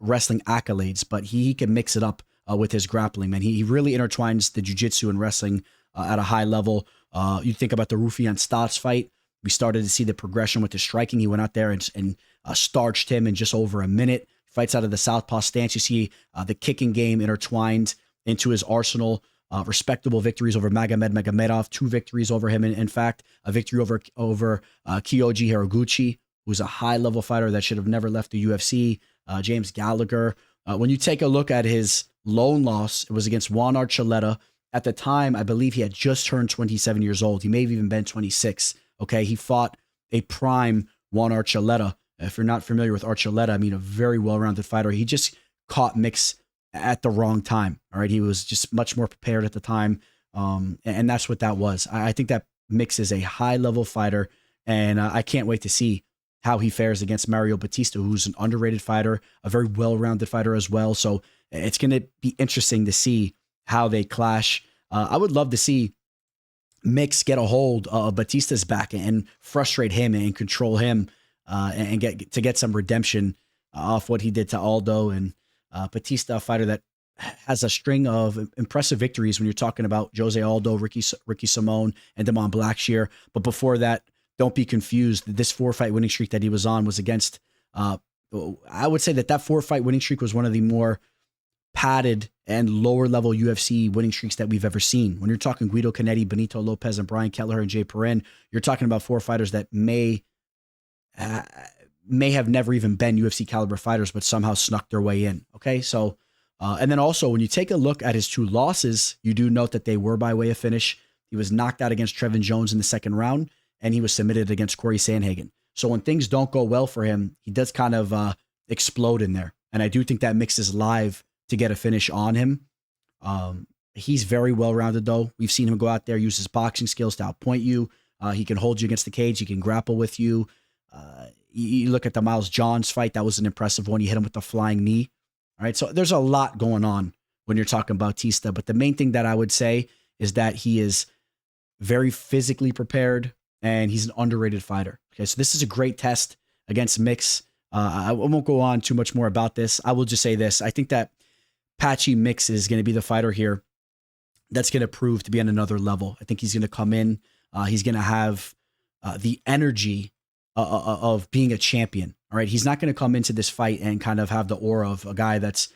wrestling accolades, but he can mix it up with his grappling, man. He really intertwines the jiu-jitsu and wrestling at a high level. You think about the Rufián Stotts fight. We started to see the progression with the striking. He went out there and starched him in just over a minute. Fights out of the southpaw stance. You see the kicking game intertwined into his arsenal. Respectable victories over Magomed Magomedov. 2 victories over him. In fact, a victory over Kyoji Haraguchi, who's a high-level fighter that should have never left the UFC. James Gallagher. When you take a look at his lone loss, it was against Juan Archuleta. At the time, I believe he had just turned 27 years old. He may have even been 26. Okay, he fought a prime Juan Archuleta. If you're not familiar with Archuleta, I mean, a very well-rounded fighter. He just caught Mix at the wrong time. All right, he was just much more prepared at the time, and that's what that was. I think that Mix is a high-level fighter, and I can't wait to see how he fares against Mario Bautista, who's an underrated fighter, a very well-rounded fighter as well. So it's going to be interesting to see how they clash. I would love to see Mix get a hold of Bautista's back and frustrate him and control him and get some redemption off what he did to Aldo. And Bautista, a fighter that has a string of impressive victories when you're talking about Jose Aldo, Ricky Simone, and Damon Blackshear. But before that, don't be confused. This 4-fight winning streak that he was on was against, I would say that 4-fight winning streak was one of the more padded and lower level UFC winning streaks that we've ever seen. When you're talking Guido Canetti, Benito Lopez, and Brian Kelleher and Jay Perrin, you're talking about 4 fighters that may have never even been UFC caliber fighters, but somehow snuck their way in. Okay, so and then also when you take a look at his 2 losses, you do note that they were by way of finish. He was knocked out against Trevin Jones in the 2nd round, and he was submitted against Corey Sandhagen. So when things don't go well for him, he does kind of explode in there. And I do think that Mix is live to get a finish on him. He's very well-rounded, though. We've seen him go out there, use his boxing skills to outpoint you. He can hold you against the cage. He can grapple with you. You look at the Miles Johns fight. That was an impressive one. He hit him with the flying knee. All right, so there's a lot going on when you're talking Bautista. But the main thing that I would say is that he is very physically prepared, and he's an underrated fighter. Okay, so this is a great test against Mix. I won't go on too much more about this. I will just say this. I think that Patchy Mix is going to be the fighter here that's going to prove to be on another level. I think he's going to come in. He's going to have the energy of being a champion. All right. He's not going to come into this fight and kind of have the aura of a guy that's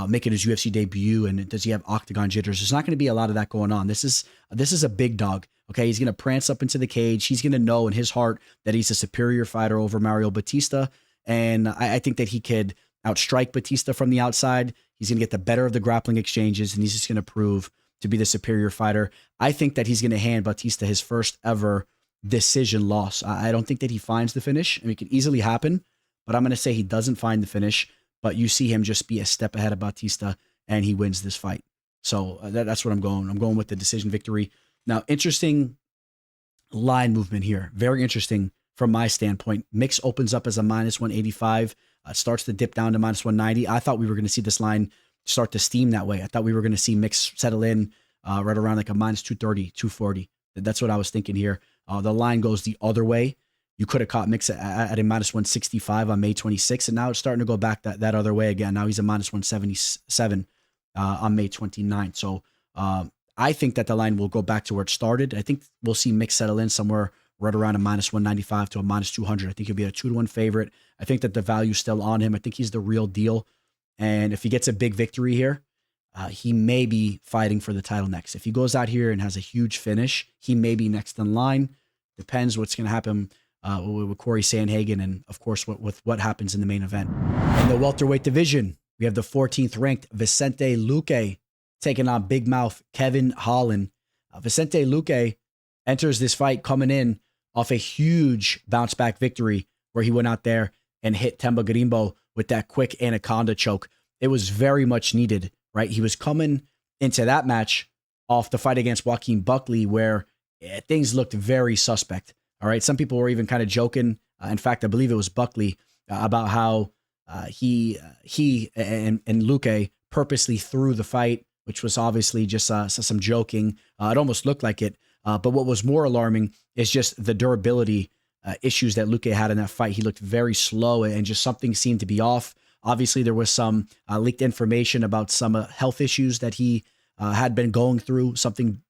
making his UFC debut. And does he have octagon jitters? There's not going to be a lot of that going on. This is a big dog. Okay. He's going to prance up into the cage. He's going to know in his heart that he's a superior fighter over Mario Bautista. And I think that he could outstrike Bautista from the outside. He's going to get the better of the grappling exchanges, and he's just going to prove to be the superior fighter. I think that he's going to hand Bautista his first ever decision loss. I don't think that he finds the finish. I mean, it could easily happen, but I'm going to say he doesn't find the finish, but you see him just be a step ahead of Bautista, and he wins this fight. So that's what I'm going. I'm going with the decision victory. Now, interesting line movement here. Very interesting from my standpoint. Mix opens up as a minus 185. Starts to dip down to minus 190. I thought we were going to see this line start to steam that way. I thought we were going to see Mix settle in right around like a minus 230, 240. That's what I was thinking here. The line goes the other way. You could have caught Mix at a minus 165 on May 26th, and now it's starting to go back that other way again. Now he's a minus 177 on May 29th. So I think that the line will go back to where it started. I think we'll see Mix settle in somewhere right around a minus 195 to a minus 200. I think he'll be a 2-1 favorite. I think that the value's still on him. I think he's the real deal. And if he gets a big victory here, he may be fighting for the title next. If he goes out here and has a huge finish, he may be next in line. Depends what's going to happen with Corey Sandhagen and, of course, with what happens in the main event. In the welterweight division, we have the 14th ranked Vicente Luque taking on big mouth Kevin Holland. Vicente Luque enters this fight coming in off a huge bounce back victory where he went out there and hit Temba Garimbo with that quick anaconda choke. It was very much needed, right? He was coming into that match off the fight against Joaquin Buckley where things looked very suspect. All right. Some people were even kind of joking. In fact, I believe it was Buckley about how he and Luque purposely threw the fight, which was obviously just some joking. It almost looked like it. But what was more alarming is just the durability issues that Luque had in that fight. He looked very slow and just something seemed to be off. Obviously, there was some leaked information about some health issues that he had been going through, something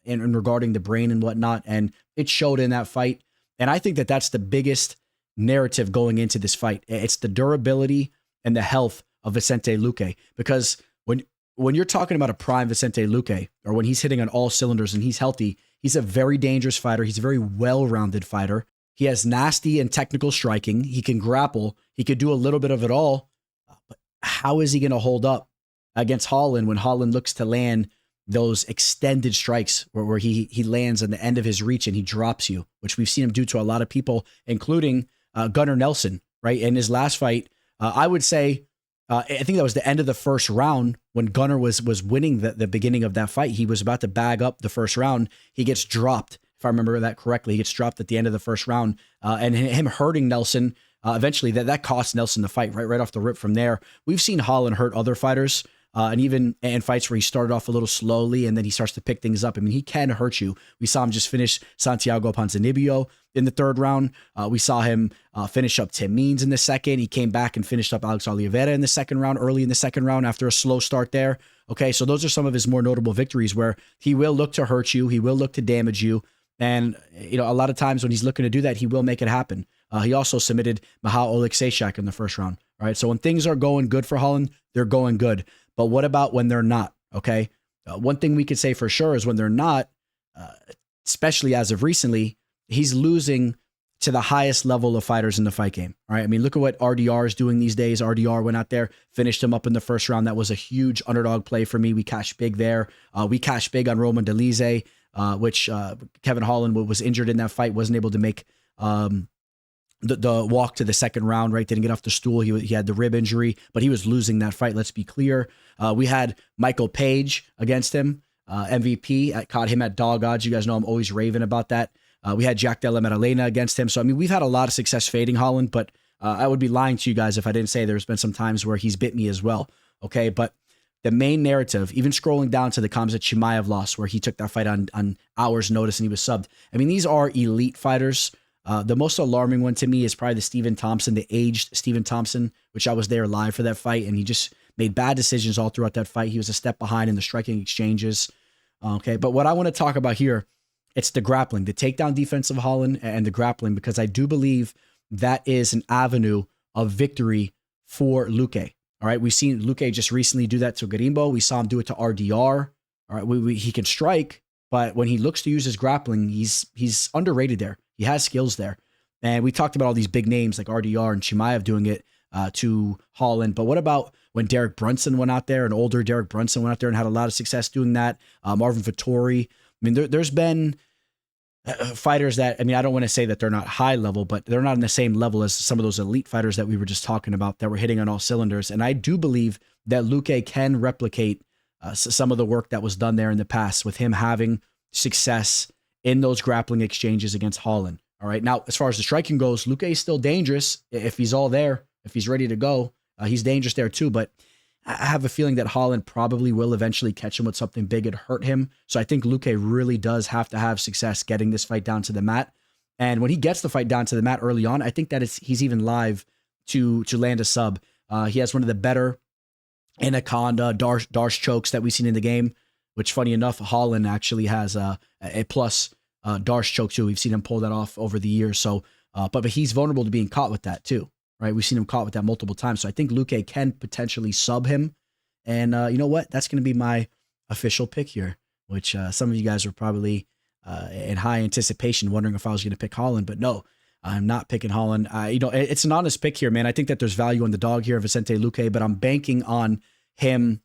in regarding the brain and whatnot. And it showed in that fight. And I think that that's the biggest narrative going into this fight. It's the durability and the health of Vicente Luque. Because when you're talking about a prime Vicente Luque, or when he's hitting on all cylinders and he's healthy, he's a very dangerous fighter. He's a very well-rounded fighter. He has nasty and technical striking. He can grapple. He could do a little bit of it all. But how is he going to hold up against Holland when Holland looks to land those extended strikes where he lands on the end of his reach and he drops you, which we've seen him do to a lot of people, including Gunnar Nelson, right? In his last fight, I would say, I think that was the end of the first round when Gunnar was winning the beginning of that fight. He was about to bag up the first round. He gets dropped. If I remember that correctly, he gets dropped at the end of the first round, and him hurting Nelson. Eventually, that cost Nelson the fight right off the rip. From there, we've seen Holland hurt other fighters, and even in fights where he started off a little slowly and then he starts to pick things up. I mean, he can hurt you. We saw him just finish Santiago Ponzinibbio in the third round. We saw him finish up Tim Means in the second. He came back and finished up Alex Oliveira in the second round, early in the second round after a slow start there. Okay, so those are some of his more notable victories where he will look to hurt you. He will look to damage you. And, a lot of times when he's looking to do that, he will make it happen. He also submitted Michał Oleksiejczak in the first round. All right. So when things are going good for Holland, they're going good. But what about when they're not? Okay. One thing we could say for sure is when they're not, especially as of recently, he's losing to the highest level of fighters in the fight game. All right. I mean, look at what RDR is doing these days. RDR went out there, finished him up in the first round. That was a huge underdog play for me. We cashed big there. We cashed big on Roman Delize. Which Kevin Holland was injured in that fight, wasn't able to make the walk to the second round, right? Didn't get off the stool. He had the rib injury, but he was losing that fight. Let's be clear. We had Michael Page against him, MVP. I caught him at dog odds. You guys know I'm always raving about that. We had Jack Della Maddalena against him. So, I mean, we've had a lot of success fading Holland, but I would be lying to you guys if I didn't say there's been some times where he's bit me as well. Okay. But the main narrative, even scrolling down to the Khamzat Chimaev loss, where he took that fight on hours notice and he was subbed. I mean, these are elite fighters. The most alarming one to me is probably the Stephen Thompson, the aged Stephen Thompson, which I was there live for that fight. And he just made bad decisions all throughout that fight. He was a step behind in the striking exchanges. Okay. But what I want to talk about here, it's the grappling, the takedown defense of Holland and the grappling, because I do believe that is an avenue of victory for Luque. All right. We've seen Luque just recently do that to Garimbo. We saw him do it to RDR. All right. He can strike, but when he looks to use his grappling, he's underrated there. He has skills there. And we talked about all these big names like RDR and Chimaev doing it to Holland. But what about when Derek Brunson went out there, an older Derek Brunson went out there and had a lot of success doing that? Marvin Vettori. I mean, there's been fighters that, I mean, I don't want to say that they're not high level, but they're not on the same level as some of those elite fighters that we were just talking about that were hitting on all cylinders. And I do believe that Luque can replicate some of the work that was done there in the past with him having success in those grappling exchanges against Holland. All right. Now, as far as the striking goes, Luque is still dangerous. If he's all there, if he's ready to go, he's dangerous there too. But I have a feeling that Holland probably will eventually catch him with something big and hurt him. So I think Luque really does have to have success getting this fight down to the mat. And when he gets the fight down to the mat early on, I think that he's even live to land a sub. He has one of the better anaconda Darce chokes that we've seen in the game, which funny enough, Holland actually has a plus Darce choke too. We've seen him pull that off over the years. So, but he's vulnerable to being caught with that too. Right, we've seen him caught with that multiple times. So I think Luque can potentially sub him. And you know what? That's going to be my official pick here, which some of you guys were probably in high anticipation, wondering if I was going to pick Holland. But no, I'm not picking Holland. It's an honest pick here, man. I think that there's value on the dog here, Vicente Luque, but I'm banking on him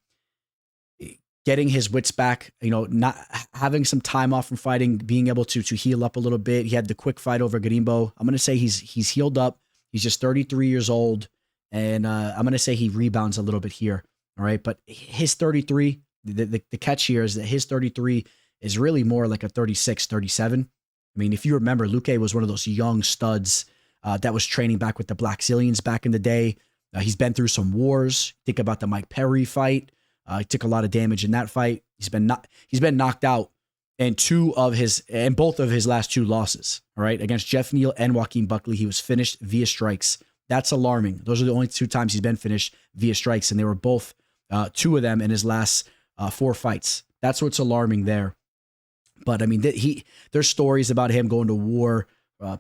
getting his wits back, not having some time off from fighting, being able to heal up a little bit. He had the quick fight over Garimbo. I'm going to say he's healed up. He's just 33 years old, and I'm going to say he rebounds a little bit here, all right? But his 33, the catch here is that his 33 is really more like a 36, 37. I mean, if you remember, Luque was one of those young studs that was training back with the Black Zillions back in the day. He's been through some wars. Think about the Mike Perry fight. He took a lot of damage in that fight. He's been knocked out in both of his last two losses, all right? Against Jeff Neal and Joaquin Buckley, he was finished via strikes. That's alarming. Those are the only two times he's been finished via strikes, and they were both, two of them in his last 4 fights. That's what's alarming there. But, I mean, there's stories about him going to war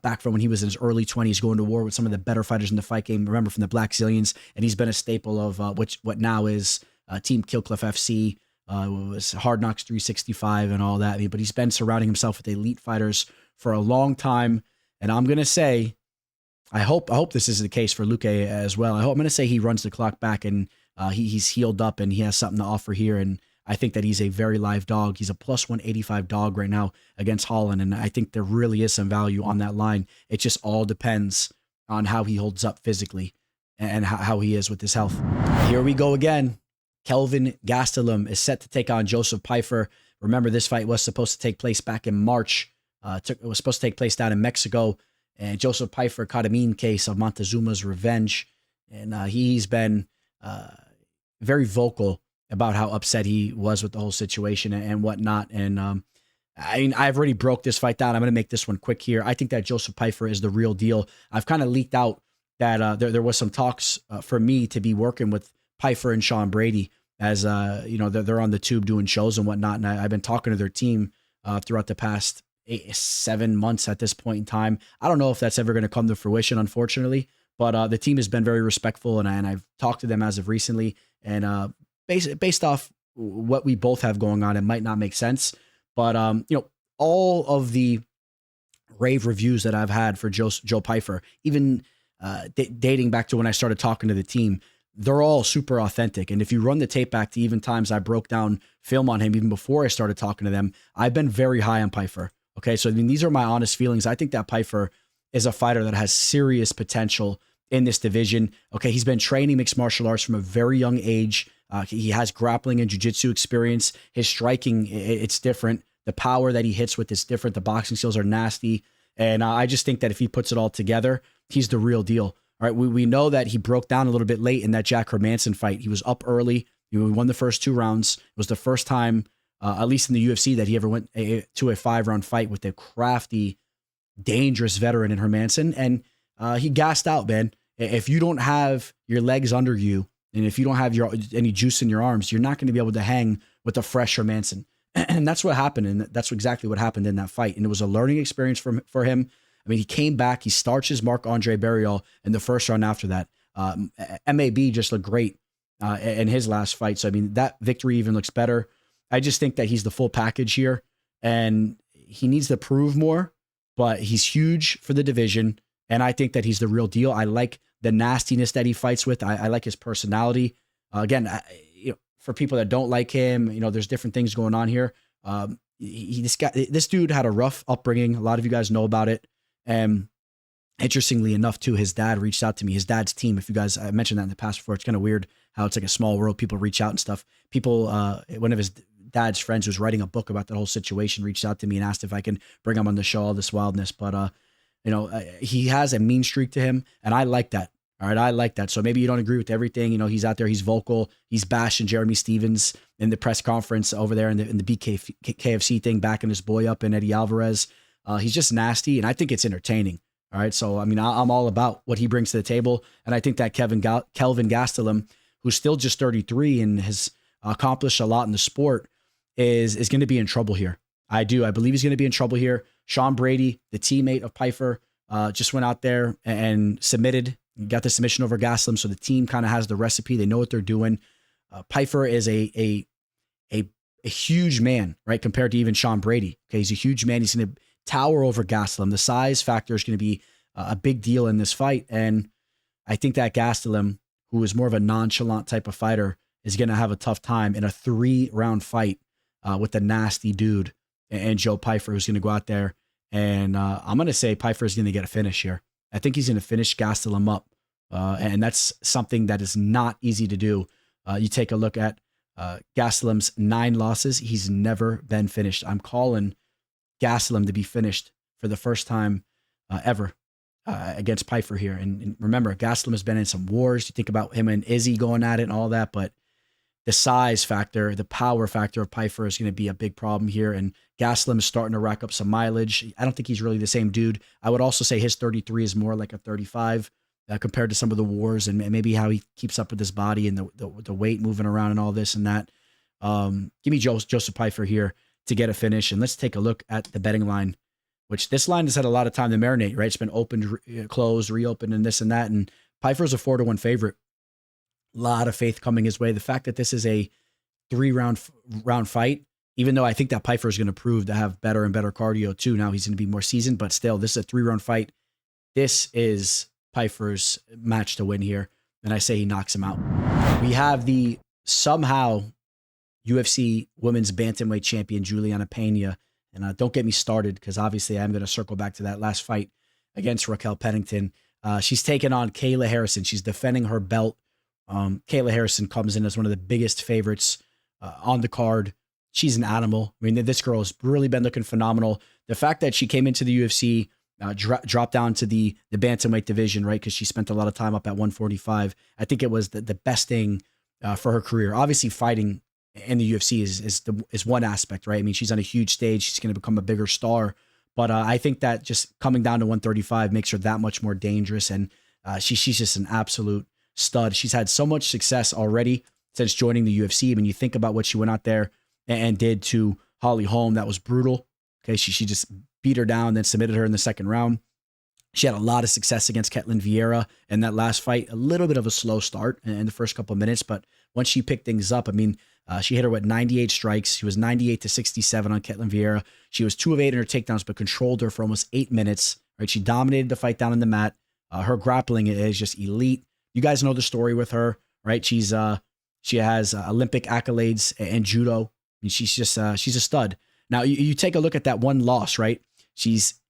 back from when he was in his early 20s, going to war with some of the better fighters in the fight game, remember, from the Black Zillions, and he's been a staple of what now is Team Killcliff FC, was Hard Knocks 365 and all that. I mean, but he's been surrounding himself with elite fighters for a long time. And I'm going to say, I hope this is the case for Luque as well. I'm going to say he runs the clock back and he's healed up and he has something to offer here. And I think that he's a very live dog. He's a plus 185 dog right now against Holland. And I think there really is some value on that line. It just all depends on how he holds up physically and how he is with his health. Here we go again. Kelvin Gastelum is set to take on Joseph Pyfer. Remember, this fight was supposed to take place back in March. It was supposed to take place down in Mexico. And Joseph Pyfer caught a mean case of Montezuma's revenge. And he's been very vocal about how upset he was with the whole situation and whatnot. And I've already broke this fight down. I'm going to make this one quick here. I think that Joseph Pyfer is the real deal. I've kind of leaked out that there was some talks for me to be working with Pyfer and Sean Brady as, they're on the tube doing shows and whatnot. And I've been talking to their team throughout the past 7 months at this point in time. I don't know if that's ever going to come to fruition, unfortunately, but the team has been very respectful and I've talked to them as of recently. And based off what we both have going on, it might not make sense. But, all of the rave reviews that I've had for Joe Pyfer, even dating back to when I started talking to the team, they're all super authentic. And if you run the tape back to even times I broke down film on him, even before I started talking to them, I've been very high on Pyfer. Okay. So, I mean, these are my honest feelings. I think that Pyfer is a fighter that has serious potential in this division. Okay, he's been training mixed martial arts from a very young age. He has grappling and jiu-jitsu experience. His striking, it's different. The power that he hits with is different. The boxing skills are nasty. And I just think that if he puts it all together, he's the real deal. All right, we know that he broke down a little bit late in that Jack Hermanson fight. He was up early. He won the first 2 rounds. It was the first time, at least in the UFC, that he ever went to a 5-round fight with a crafty, dangerous veteran in Hermanson. And he gassed out, man. If you don't have your legs under you, and if you don't have any juice in your arms, you're not going to be able to hang with a fresh Hermanson. And that's what happened. And that's exactly what happened in that fight. And it was a learning experience for him. I mean, he came back. He starches Marc-Andre Barriault in the first round after that. MAB just looked great in his last fight. So, I mean, that victory even looks better. I just think that he's the full package here. And he needs to prove more. But he's huge for the division. And I think that he's the real deal. I like the nastiness that he fights with. I like his personality. Again, for people that don't like him, there's different things going on here. This dude had a rough upbringing. A lot of you guys know about it. And interestingly enough, too, his dad reached out to me. His dad's team. If you guys, I mentioned that in the past before. It's kind of weird how it's like a small world. People reach out and stuff. One of his dad's friends who's writing a book about the whole situation reached out to me and asked if I can bring him on the show. All this wildness, but he has a mean streak to him, and I like that. All right, I like that. So maybe you don't agree with everything. He's out there, he's vocal, he's bashing Jeremy Stevens in the press conference over there in the KFC thing, backing his boy up in Eddie Alvarez. He's just nasty, and I think it's entertaining. All right, so I mean, I'm all about what he brings to the table, and I think that Kelvin Gastelum, who's still just 33 and has accomplished a lot in the sport, is going to be in trouble here. I believe he's going to be in trouble here. Sean Brady, the teammate of Pyfer, just went out there and submitted. Got the submission over Gastelum, so the team kind of has the recipe. They know what they're doing. Pyfer is a huge man, right, compared to even Sean Brady. Okay, he's a huge man. He's going to tower over Gastelum. The size factor is going to be a big deal in this fight, and I think that Gastelum, who is more of a nonchalant type of fighter, is going to have a tough time in a 3-round fight with a nasty dude and Joe Pyfer, who's going to go out there. And I'm going to say Pyfer is going to get a finish here. I think he's going to finish Gastelum up. And that's something that is not easy to do. You take a look at Gastelum's 9 losses. He's never been finished. I'm calling Gastelum to be finished for the first time ever against Pyfer here. And remember, Gastelum has been in some wars. You think about him and Izzy going at it and all that, but the size factor, the power factor of Pyfer is going to be a big problem here. And Gastelum is starting to rack up some mileage. I don't think he's really the same dude. I would also say his 33 is more like a 35 compared to some of the wars and maybe how he keeps up with his body and the weight moving around and all this and that. Give me Joseph Pyfer here to get a finish. And let's take a look at the betting line, which this line has had a lot of time to marinate, right? It's been opened, closed, reopened, and this and that. And Pyfer's a 4-1 favorite. A lot of faith coming his way. The fact that this is a 3-round fight, even though I think that Pyfer is going to prove to have better and better cardio too. Now he's going to be more seasoned, but still, this is a 3-round fight. This is Pyfer's match to win here, and I say he knocks him out. We have the somehow UFC Women's Bantamweight Champion Julianna Peña, and don't get me started because obviously I'm going to circle back to that last fight against Raquel Pennington. She's taken on Kayla Harrison. She's defending her belt. Kayla Harrison comes in as one of the biggest favorites on the card. She's an animal. I mean, this girl has really been looking phenomenal. The fact that she came into the UFC, dropped down to the bantamweight division, right? Because she spent a lot of time up at 145. I think it was the best thing for her career. Obviously, fighting in the UFC is one aspect, right? I mean, she's on a huge stage. She's going to become a bigger star. But I think that just coming down to 135 makes her that much more dangerous. And she's just an absolute stud. She's had so much success already since joining the UFC. I mean, you think about what she went out there and did to Holly Holm. That was brutal. Okay, she just beat her down, then submitted her in the second round. She had a lot of success against Ketlen Vieira in that last fight. A little bit of a slow start in the first couple of minutes, but once she picked things up, I mean, she hit her with 98 strikes. She was 98-67 on Ketlen Vieira. She was 2 of 8 in her takedowns, but controlled her for almost 8 minutes. Right, she dominated the fight down in the mat. Her grappling is just elite. You guys know the story with her, right? She has Olympic accolades and judo. I mean, she's a stud. Now you take a look at that one loss, right? She's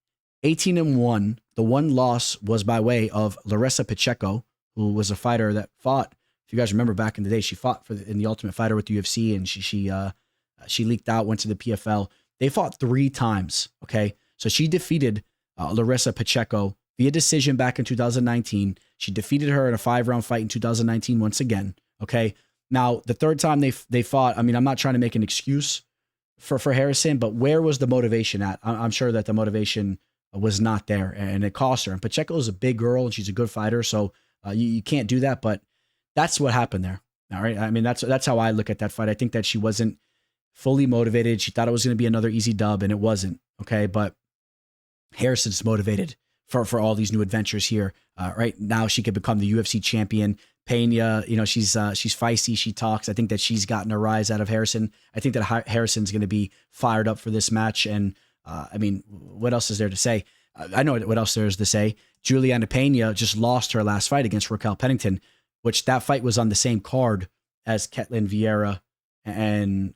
18-1 The one loss was by way of Larissa Pacheco, who was a fighter that fought. If you guys remember back in the day, she fought in the Ultimate Fighter with the UFC, and she leaked out, went to the PFL. They fought 3 times. Okay, so she defeated Larissa Pacheco via decision back in 2019. She defeated her in a 5-round fight in 2019 once again. Okay, now the third time they fought. I mean, I'm not trying to make an excuse for Harrison, but where was the motivation at? I'm sure that the motivation was not there, and it cost her. And Pacheco is a big girl, and she's a good fighter, so you can't do that. But that's what happened there. All right, I mean that's how I look at that fight. I think that she wasn't fully motivated. She thought it was going to be another easy dub, and it wasn't. Okay, but Harrison's motivated for all these new adventures here. Right now, she could become the UFC champion. Peña, she's feisty. She talks. I think that she's gotten a rise out of Harrison. I think that Harrison's going to be fired up for this match. And I mean, what else is there to say? I know what else there is to say. Julianna Peña just lost her last fight against Raquel Pennington, which that fight was on the same card as Ketlen Vieira and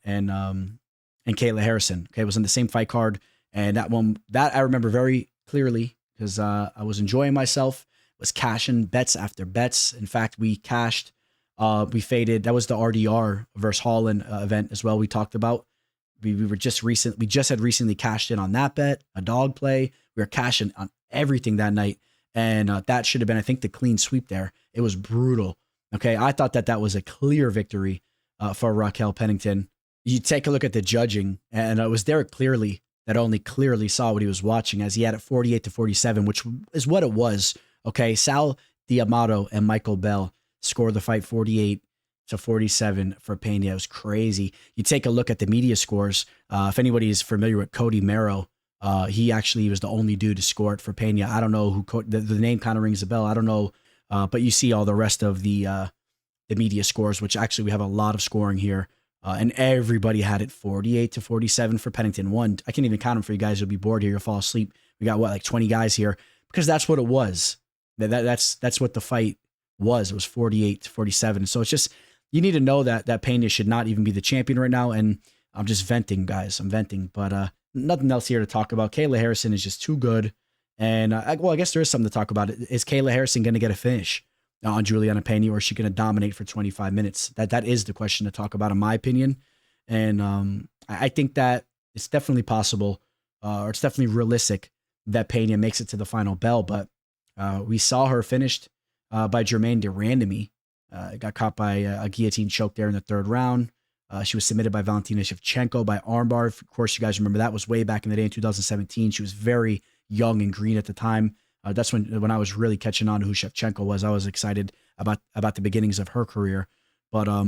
Kayla Harrison. Okay, it was on the same fight card, and that I remember very clearly because I was enjoying myself. Was cashing bets after bets. In fact, we cashed. We faded. That was the RDR versus Holland event as well. We talked about. We just had recently cashed in on that bet, a dog play. We were cashing on everything that night, and that should have been, I think, the clean sweep there. It was brutal. Okay, I thought that was a clear victory for Raquel Pennington. You take a look at the judging, and it was Derek clearly that only clearly saw what he was watching, as he had it 48-47, which is what it was. Okay, Sal D'Amato and Michael Bell scored the fight 48-47 for Peña. It was crazy. You take a look at the media scores. If anybody is familiar with Cody Merrow, he actually was the only dude to score it for Peña. I don't know who the name kind of rings a bell. I don't know, but you see all the rest of the media scores, which actually we have a lot of scoring here, and everybody had it 48-47 for Pennington. I can't even count them for you guys. You'll be bored here. You'll fall asleep. We got like 20 guys here because that's what it was. That's what the fight was. It was 48-47. So it's just, you need to know that Peña should not even be the champion right now. And I'm just venting, guys. I'm venting, but nothing else here to talk about. Kayla Harrison is just too good. And I guess there is something to talk about. Is Kayla Harrison going to get a finish on Julianna Peña, or is she going to dominate for 25 minutes? That is the question to talk about, in my opinion. And I think that it's definitely possible, or it's definitely realistic that Peña makes it to the final bell. But we saw her finished by Germaine de Randamie. Got caught by a guillotine choke there in the 3rd round. She was submitted by Valentina Shevchenko by armbar. Of course, you guys remember that was way back in the day in 2017. She was very young and green at the time. That's when I was really catching on to who Shevchenko was. I was excited about the beginnings of her career. But I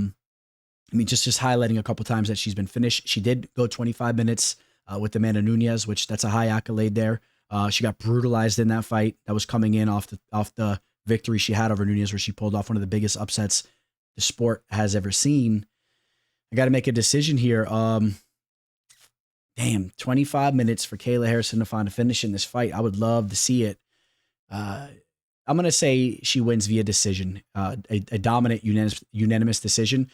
mean, just highlighting a couple times that she's been finished. She did go 25 minutes with Amanda Nunes, which that's a high accolade there. She got brutalized in that fight. That was coming in off the victory she had over Nunes, where she pulled off one of the biggest upsets the sport has ever seen. I got to make a decision here. 25 minutes for Kayla Harrison to find a finish in this fight. I would love to see it. I'm going to say she wins via decision, a dominant unanimous decision.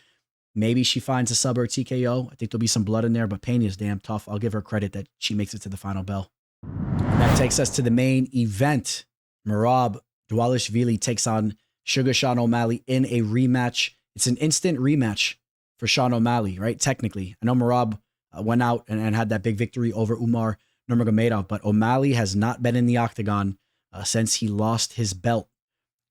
Maybe she finds a sub or a TKO. I think there'll be some blood in there, but Peña is damn tough. I'll give her credit that she makes it to the final bell. And that takes us to the main event. Merab Dvalishvili takes on Sugar Sean O'Malley in a rematch. It's an instant rematch for Sean O'Malley, right? Technically. I know Merab went out and had that big victory over Umar Nurmagomedov, but O'Malley has not been in the octagon since he lost his belt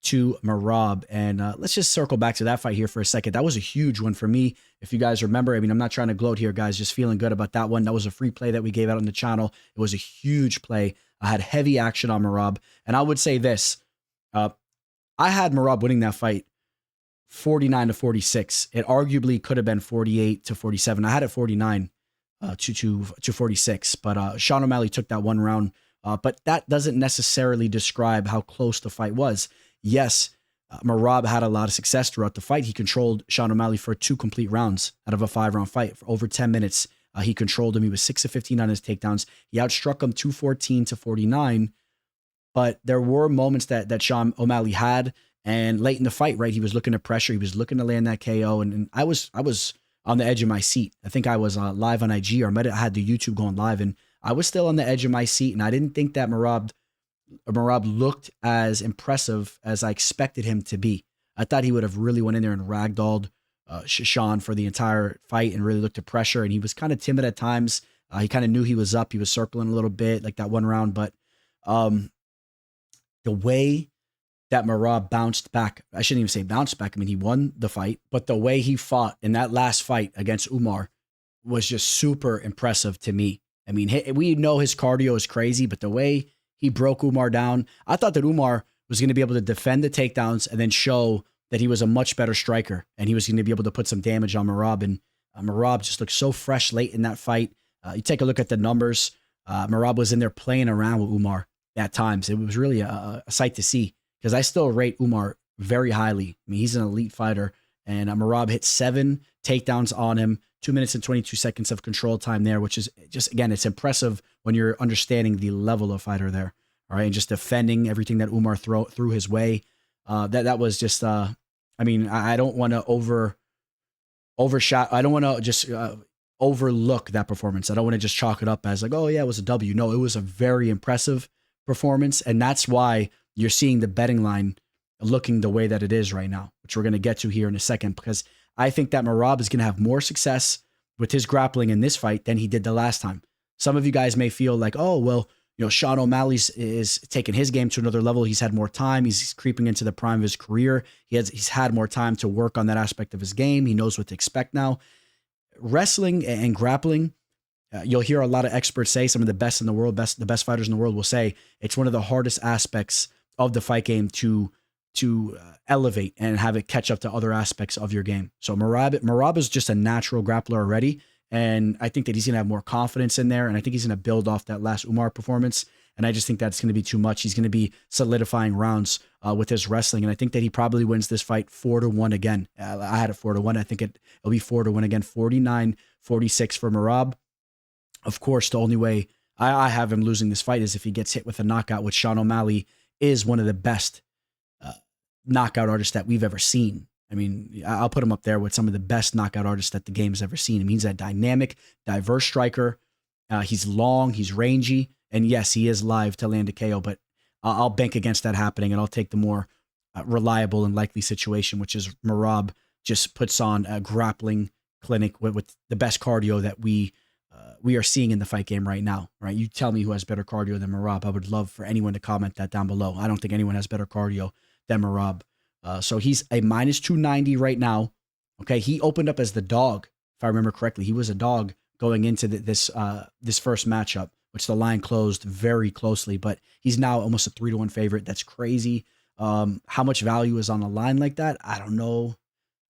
to Merab. And let's just circle back to that fight here for a second. That was a huge one for me. If you guys remember, I mean, I'm not trying to gloat here, guys, just feeling good about that one. That was a free play that we gave out on the channel. It was a huge play. I had heavy action on Merab. And I would say this, I had Merab winning that fight 49-46. It arguably could have been 48-47. I had it 49 to 46, but Sean O'Malley took that one round. But that doesn't necessarily describe how close the fight was. Yes, Merab had a lot of success throughout the fight. He controlled Sean O'Malley for 2 complete rounds out of a 5-round fight for over 10 minutes. He controlled him. He was 6 of 15 on his takedowns. He outstruck him 214-49. But there were moments that Sean O'Malley had, and late in the fight, right, he was looking to pressure. He was looking to land that KO, and I was on the edge of my seat. I think I was live on IG, or I might have had the YouTube going live, and I was still on the edge of my seat, and I didn't think that Merab Merab looked as impressive as I expected him to be. I thought he would have really went in there and ragdolled Sean for the entire fight and really looked to pressure. And he was kind of timid at times. He kind of knew he was up. He was circling a little bit like that one round. But the way that Merab bounced back, I shouldn't even say bounced back. I mean, he won the fight. But the way he fought in that last fight against Umar was just super impressive to me. I mean, we know his cardio is crazy, but the way he broke Umar down, I thought that Umar was going to be able to defend the takedowns and then show that he was a much better striker and he was going to be able to put some damage on Merab. And Merab just looked so fresh late in that fight. You take a look at the numbers. Merab was in there playing around with Umar at times. It was really a sight to see because I still rate Umar very highly. I mean, he's an elite fighter, and Merab hit 7 takedowns on him, 2 minutes and 22 seconds of control time there, which is just, again, it's impressive when you're understanding the level of fighter there. All right. And just defending everything that Umar threw his way. That was just, I mean, I don't want to I don't want to just overlook that performance. I don't want to just chalk it up as like, oh yeah, it was a W. No, it was a very impressive performance. And that's why you're seeing the betting line looking the way that it is right now, which we're going to get to here in a second, because I think that Merab is going to have more success with his grappling in this fight than he did the last time. Some of you guys may feel like, oh, well, you know, Sean O'Malley's is taking his game to another level. He's had more time. He's creeping into the prime of his career. He's had more time to work on that aspect of his game. He knows what to expect now. Wrestling and grappling, you'll hear a lot of experts say, some of the best in the world, the best fighters in the world will say it's one of the hardest aspects of the fight game to elevate and have it catch up to other aspects of your game. So Merab is just a natural grappler already. And I think that he's going to have more confidence in there. And I think he's going to build off that last Umar performance. And I just think that's going to be too much. He's going to be solidifying rounds with his wrestling. And I think that he probably wins this fight 4-1 again. I had it 4-1. I think it'll be 4-1 again, 49-46 for Merab. Of course, the only way I have him losing this fight is if he gets hit with a knockout, which Sean O'Malley is one of the best knockout artists that we've ever seen. I mean, I'll put him up there with some of the best knockout artists that the game has ever seen. I mean, he's a dynamic, diverse striker. He's long, he's rangy, and yes, he is live to land a KO, but I'll bank against that happening, and I'll take the more reliable and likely situation, which is Merab just puts on a grappling clinic with the best cardio that we are seeing in the fight game right now, right? You tell me who has better cardio than Merab. I would love for anyone to comment that down below. I don't think anyone has better cardio than Merab. So he's a minus 290 right now. Okay, he opened up as the dog, if I remember correctly. He was a dog going into this first matchup, which the line closed very closely. But he's now almost a 3-1 favorite. That's crazy. How much value is on a line like that? I don't know.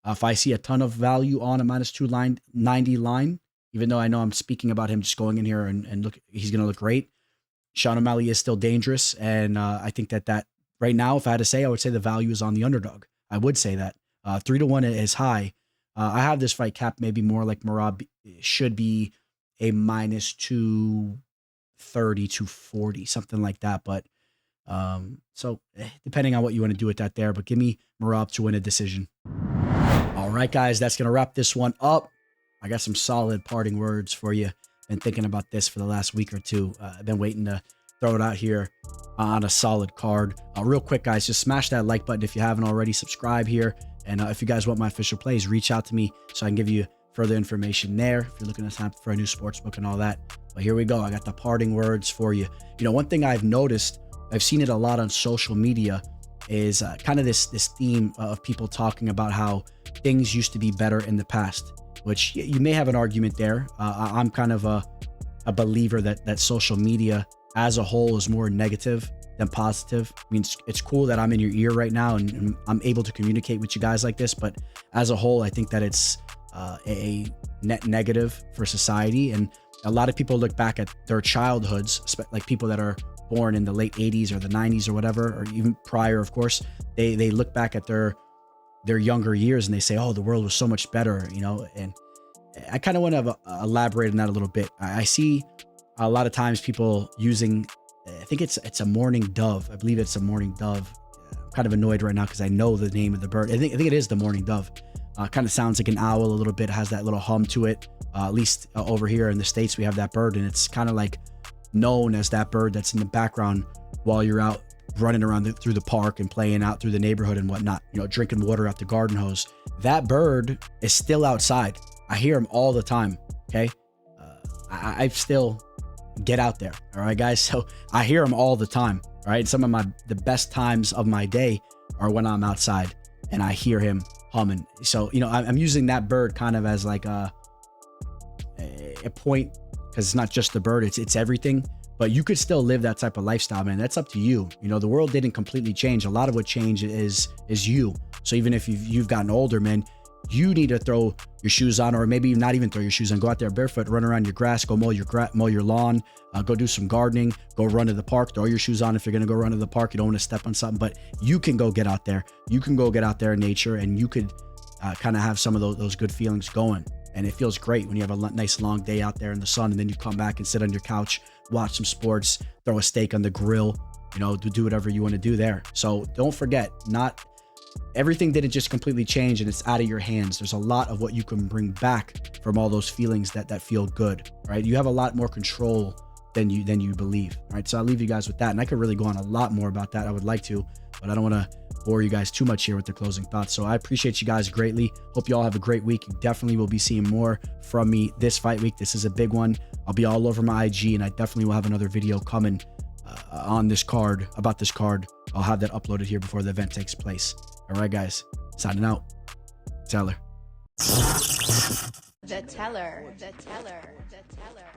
If I see a ton of value on a minus 290 line, even though I know I'm speaking about him just going in here and look, he's going to look great. Sean O'Malley is still dangerous, and I think that right now, if I had to say, I would say the value is on the underdog. I would say that 3-1 is high. I have this fight capped maybe more like Merab should be a minus 230, 240, something like that. But so depending on what you want to do with that there, but give me Merab to win a decision. All right, guys, that's going to wrap this one up. I got some solid parting words for you. Been thinking about this for the last week or two. I've been waiting to throw it out here on a solid card. Real quick, guys, just smash that like button if you haven't already. Subscribe here. And if you guys want my official plays, reach out to me so I can give you further information there if you're looking to sign up for a new sportsbook and all that. But here we go. I got the parting words for you. You know, one thing I've noticed, I've seen it a lot on social media, is kind of this theme of people talking about how things used to be better in the past, which you may have an argument there. I'm kind of a believer that social media as a whole is more negative than positive. I mean, it's cool that I'm in your ear right now and I'm able to communicate with you guys like this, but as a whole, I think that it's a net negative for society. And a lot of people look back at their childhoods, like people that are born in the late 80s or the 90s or whatever, or even prior, of course, they look back at their younger years and they say, oh, the world was so much better, you know. And I kind of want to elaborate on that a little bit. I see a lot of times people using, I think it's a mourning dove. I believe it's a mourning dove. I'm kind of annoyed right now because I know the name of the bird. I think it is the mourning dove. Kind of sounds like an owl a little bit, has that little hum to it. At least over here in the States, we have that bird, and it's kind of like known as that bird that's in the background while you're out running around through the park and playing out through the neighborhood and whatnot, you know, drinking water out the garden hose. That bird is still outside. I hear him all the time. Okay. I still get out there. All right, guys. So I hear him all the time. All right. Some of the best times of my day are when I'm outside and I hear him humming. So, you know, I'm using that bird kind of as like a point, because it's not just the bird, it's everything. But you could still live that type of lifestyle, man. That's up to you. You know, the world didn't completely change. A lot of what changed is you. So even if you've gotten older, man, you need to throw your shoes on, or maybe not even throw your shoes on. Go out there barefoot, run around your grass, go mow your lawn, go do some gardening, go run to the park. Throw your shoes on if you're gonna go run to the park. You don't want to step on something, but you can go get out there. You can go get out there in nature, and you could kind of have some of those good feelings going. And it feels great when you have a nice long day out there in the sun, and then you come back and sit on your couch, watch some sports, throw a steak on the grill, you know, do whatever you want to do there. So don't forget, not everything didn't just completely change and it's out of your hands. There's a lot of what you can bring back from all those feelings that feel good, right? You have a lot more control than you believe, right? So I'll leave you guys with that. And I could really go on a lot more about that. I would like to, but I don't want to bore you guys too much here with the closing thoughts. So I appreciate you guys greatly. Hope you all have a great week. You definitely will be seeing more from me this fight week. This is a big one. I'll be all over my IG, and I definitely will have another video coming on this card, about this card. I'll have that uploaded here before the event takes place. All right, guys, signing out. Teller. The teller. The teller. The teller.